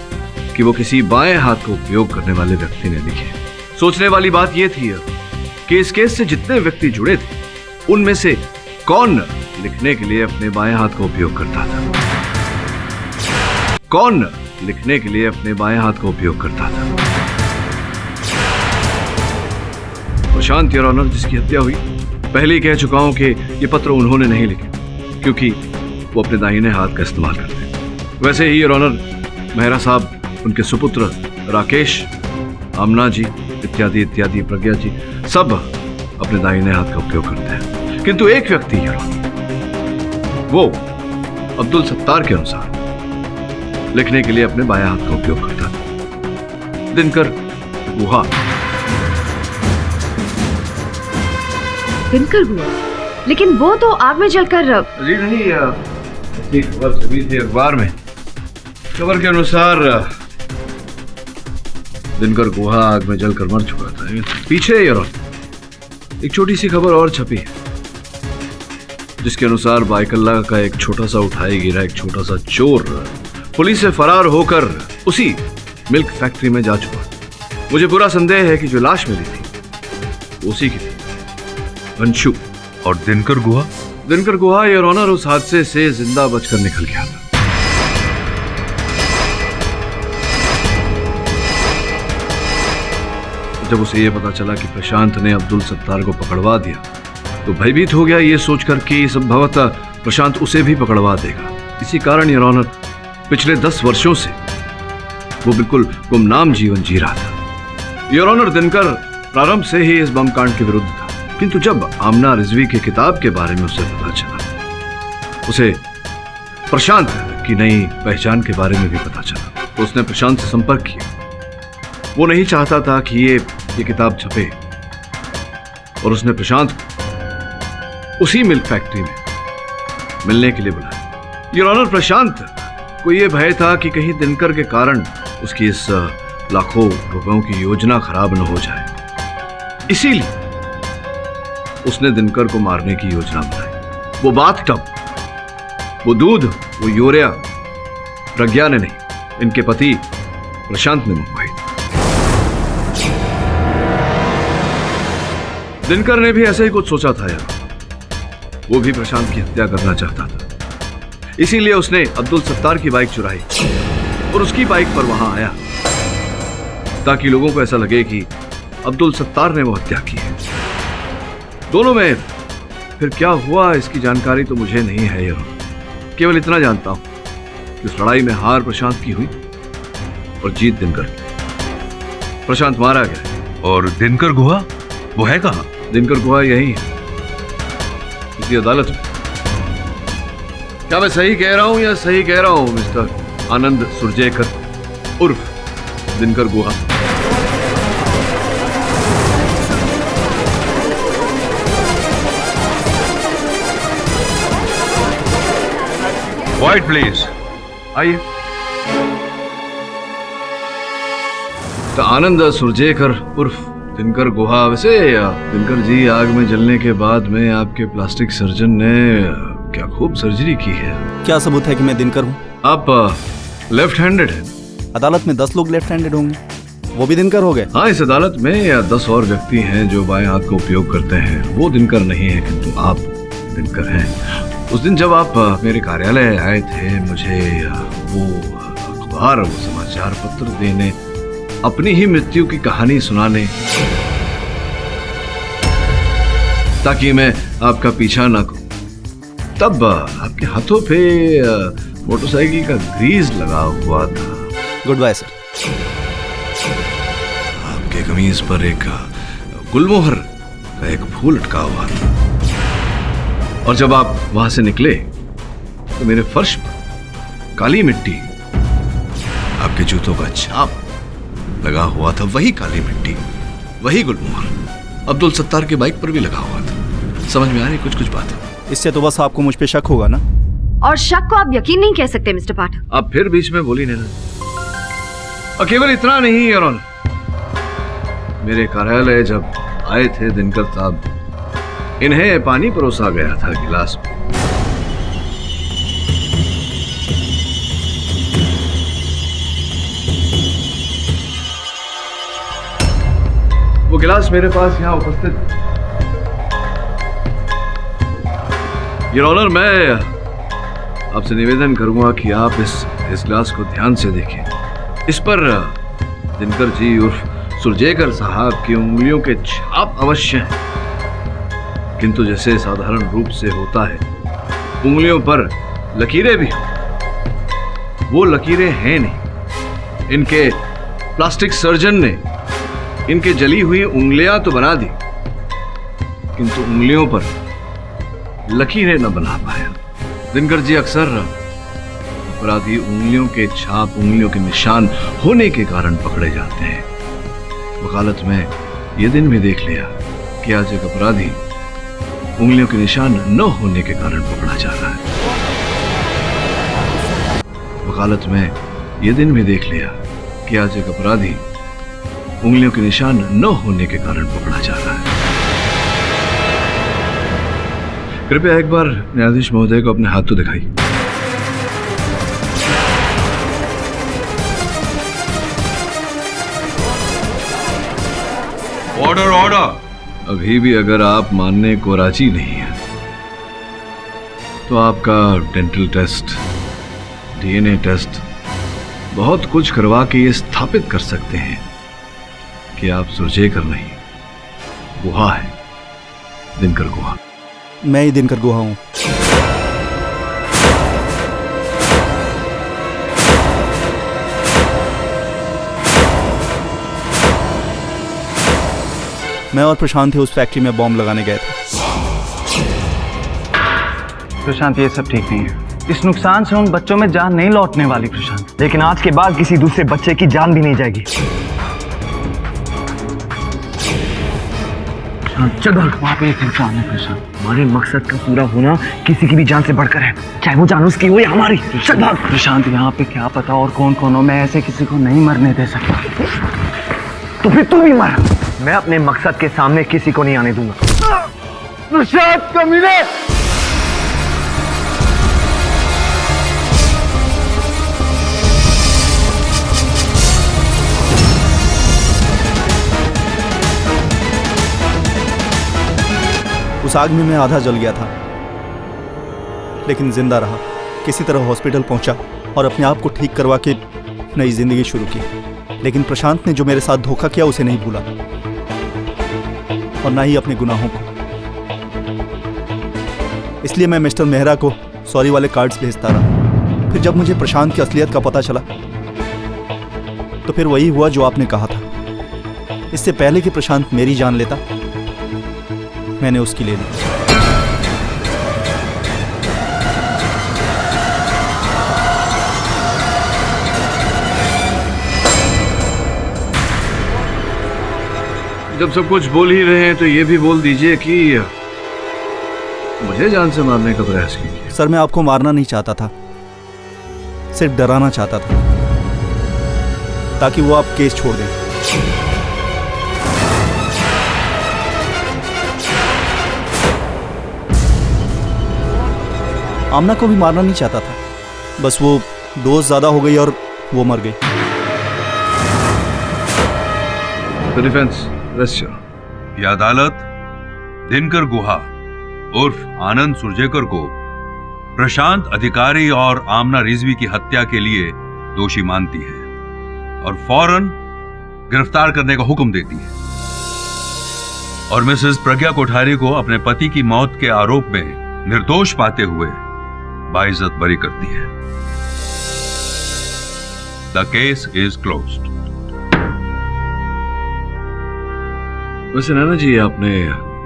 कि वो किसी बाएं हाथ का उपयोग करने वाले व्यक्ति ने लिखे। सोचने वाली बात यह थी कि इस केस से जितने व्यक्ति जुड़े थे उनमें से कौन लिखने के लिए अपने बाएं हाथ का उपयोग करता था, कौन लिखने के लिए अपने बाएं हाथ का उपयोग करता था। प्रशांत योर ऑनर, जिसकी हत्या हुई, पहले ही कह चुका हूं कि ये पत्र उन्होंने नहीं लिखे क्योंकि वो अपने दाहिने हाथ का इस्तेमाल करते हैं। वैसे ही योर ऑनर मेहरा साहब, उनके सुपुत्र राकेश, आमना जी इत्यादि इत्यादि, प्रज्ञा जी, सब अपने दाहिने हाथ का उपयोग करते हैं, किंतु एक व्यक्ति योर ऑनर, वो अब्दुल सत्तार के अनुसार लिखने के लिए अपने बाएं हाथ का उपयोग करता था, दिनकर गुहा। दिनकर गुहा? लेकिन वो तो आग में जलकर। जी नहीं, ऐसी खबर छपी थी अखबार में। खबर के अनुसार दिनकर गुहा आग में जलकर मर चुका था। पीछे यार एक छोटी सी खबर और छपी है, जिसके अनुसार बाइकल्ला का एक छोटा सा उठाई गिरा एक छोटा सा चोर पुलिस से फरार होकर उसी मिल्क फैक्ट्री में जा चुका। मुझे पूरा संदेह है कि जो लाश मिली थी उसी की थी, अंशु। और दिनकर गुहा? दिनकर गुहा योर ऑनर उस हादसे से जिंदा बचकर निकल गया था। जब उसे यह पता चला कि प्रशांत ने अब्दुल सत्तार को पकड़वा दिया तो भयभीत हो गया, ये सोचकर कि संभवतः प्रशांत उसे भी पकड़वा देगा। इसी कारण योर ऑनर पिछले 10 वर्षों से वो बिल्कुल गुमनाम जीवन जी रहा था। योर ऑनर, दिनकर प्रारंभ से ही इस बम कांड के विरुद्ध था, किंतु जब आमना रिजवी की किताब के बारे में उसे पता चला, उसे प्रशांत की नई पहचान के बारे में भी पता चला, तो उसने प्रशांत से संपर्क किया। वो नहीं चाहता था कि ये किताब छपे और उसने प्रशांत को उसी मिल्क फैक्ट्री में मिलने के लिए बुलाया। योर ऑनर, प्रशांत को यह भय था कि कहीं दिनकर के कारण उसकी इस लाखों रुपयों की योजना खराब न हो जाए, इसीलिए उसने दिनकर को मारने की योजना बनाई। वो बाथटब, वो दूध, वो यूरिया प्रज्ञा ने नहीं, इनके पति प्रशांत ने मंगवाई। दिनकर ने भी ऐसे ही कुछ सोचा था यार, वो भी प्रशांत की हत्या करना चाहता था। इसीलिए उसने अब्दुल सत्तार की बाइक चुराई और उसकी बाइक पर वहां आया ताकि लोगों को ऐसा लगे कि अब्दुल सत्तार ने वो हत्या की है। दोनों में फिर क्या हुआ इसकी जानकारी तो मुझे नहीं है यार, केवल इतना जानता हूं कि उस लड़ाई में हार प्रशांत की हुई और जीत दिनकर की। प्रशांत मारा गया। और दिनकर गुहा वो है कहां? दिनकर गुहा यही है, इसी अदालत में। क्या मैं सही कह रहा हूं या सही कह रहा हूं मिस्टर आनंद सुरजेकर उर्फ दिनकर गुहा? Quiet, please. आइए। तो आनंद सुरजेकर उर्फ दिनकर गुहा। वैसे दिनकर जी, आग में जलने के बाद में आपके प्लास्टिक सर्जन ने क्या खूब सर्जरी की है। क्या सबूत है कि मैं दिनकर हूँ? आप लेफ्ट हैंडेड हैं। अदालत में 10 लोग लेफ्ट हैंडेड होंगे, वो भी दिनकर हो गए? हाँ, इस अदालत में या 10 और व्यक्ति हैं जो बाएं हाथ का उपयोग करते हैं, वो दिनकर नहीं है, किंतु आप दिनकर हैं। उस दिन जब आप मेरे कार्यालय आए थे, मुझे वो अखबार, वो समाचार पत्र देने, अपनी ही मृत्यु की कहानी सुनाने, ताकि मैं आपका पीछा ना करूं, तब आपके हाथों पे मोटरसाइकिल का ग्रीस लगा हुआ था। Good bye sir. आपके कमीज पर एक गुलमोहर का एक फूल अटका हुआ था। और जब आप वहां से निकले तो मेरे फर्श पर काली मिट्टी, आपके जूतों का छाप लगा हुआ था। वही काली मिट्टी, वही गुलमोहर अब्दुल सत्तार की बाइक पर भी लगा हुआ था। समझ में आ रही कुछ बातें? इससे तो बस आपको मुझ पे शक होगा ना? और शक को आप यकीन नहीं कह सकते मिस्टर पाठक। आप फिर बीच में बोली नहीं। और केवल इतना नहीं योर ऑनर, मेरे कार्यालय जब आए थे दिनकर साहब, इन्हें पानी परोसा गया था गिलास में। वो गिलास मेरे पास यहां उपस्थित। योर ऑनर, मैं आपसे निवेदन करूंगा कि आप इस गिलास को ध्यान से देखें। इस पर दिनकर जी उर्फ सुरजेकर साहब की उंगलियों के छाप अवश्य हैं, किंतु जैसे साधारण रूप से होता है, उंगलियों पर लकीरें भी हो, वो लकीरें हैं नहीं। इनके प्लास्टिक सर्जन ने इनके जली हुई उंगलियां तो बना दी, किंतु उंगलियों पर लकीरें न बना पाया। दिनकर जी, अक्सर अपराधी उंगलियों के छाप, उंगलियों के निशान होने के कारण पकड़े जाते हैं। वकालत में यह दिन भी देख लिया कि आज एक अपराधी उंगलियों के निशान न होने के कारण पकड़ा जा रहा है। वकालत में यह दिन भी देख लिया कि आज एक अपराधी उंगलियों के निशान न होने के कारण पकड़ा जा रहा है। कृपया एक बार न्यायाधीश महोदय को अपने हाथ तो दिखाइए। Order, order. अभी भी अगर आप मानने को राजी नहीं हैं, तो आपका डेंटल टेस्ट, डीएनए टेस्ट, बहुत कुछ करवा के ये स्थापित कर सकते हैं कि आप सुरजेकर नहीं, गुहा है, दिनकर गुहा। मैं ही दिनकर गुहा हूं। मैं और प्रशांत थे उस फैक्ट्री में बॉम्ब लगाने गए थे। प्रशांत, ये सब ठीक नहीं है। इस नुकसान से उन बच्चों में जान नहीं लौटने वाली प्रशांत। लेकिन आज के बाद किसी दूसरे बच्चे की जान भी नहीं जाएगी। चल वहाँ पे एक इंसान है प्रशांत। हमारे मकसद का पूरा होना किसी की भी जान से बढ़कर है, चाहे वो जान उसकी हो या हमारी। चल भाग। प्रशांत, यहाँ पे क्या पता और कौन कौन हो, मैं ऐसे किसी को नहीं मरने दे सकता। तो फिर तू भी मर। मैं अपने मकसद के सामने किसी को नहीं आने दूंगा। प्रसाद कमीने। उस आग में मैं आधा जल गया था, लेकिन जिंदा रहा। किसी तरह हॉस्पिटल पहुंचा और अपने आप को ठीक करवा के नई जिंदगी शुरू की। लेकिन प्रशांत ने जो मेरे साथ धोखा किया उसे नहीं भूला, और ना ही अपने गुनाहों को। इसलिए मैं मिस्टर मेहरा को सॉरी वाले कार्ड्स भेजता रहा। फिर जब मुझे प्रशांत की असलियत का पता चला तो फिर वही हुआ जो आपने कहा था। इससे पहले कि प्रशांत मेरी जान लेता, मैंने उसकी ले ली। जब सब कुछ बोल ही रहे हैं तो ये भी बोल दीजिए कि मुझे जान से मारने का प्रयास कीजिए। सर, मैं आपको मारना नहीं चाहता था, सिर्फ डराना चाहता था ताकि वो आप केस छोड़ दें। आमना को भी मारना नहीं चाहता था, बस वो डोज ज्यादा हो गई और वो मर गई। डिफेंस, ये अदालत दिनकर गुहा उर्फ आनंद सुरजेकर को प्रशांत अधिकारी और आमना रिजवी की हत्या के लिए दोषी मानती है और फौरन गिरफ्तार करने का हुक्म देती है, और मिसेस प्रज्ञा कोठारी को अपने पति की मौत के आरोप में निर्दोष पाते हुए बाइज्जत बरी करती है। The case is closed. वैसे नैना जी, आपने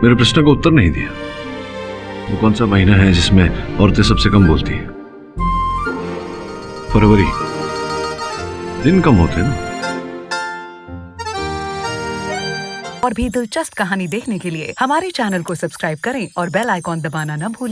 मेरे प्रश्न का उत्तर नहीं दिया। वो कौन सा महीना है जिसमें औरतें सबसे कम बोलती हैं? फरवरी। दिन कम होते हैं ना। और भी दिलचस्प कहानी देखने के लिए हमारे चैनल को सब्सक्राइब करें और बेल आइकॉन दबाना न भूलें।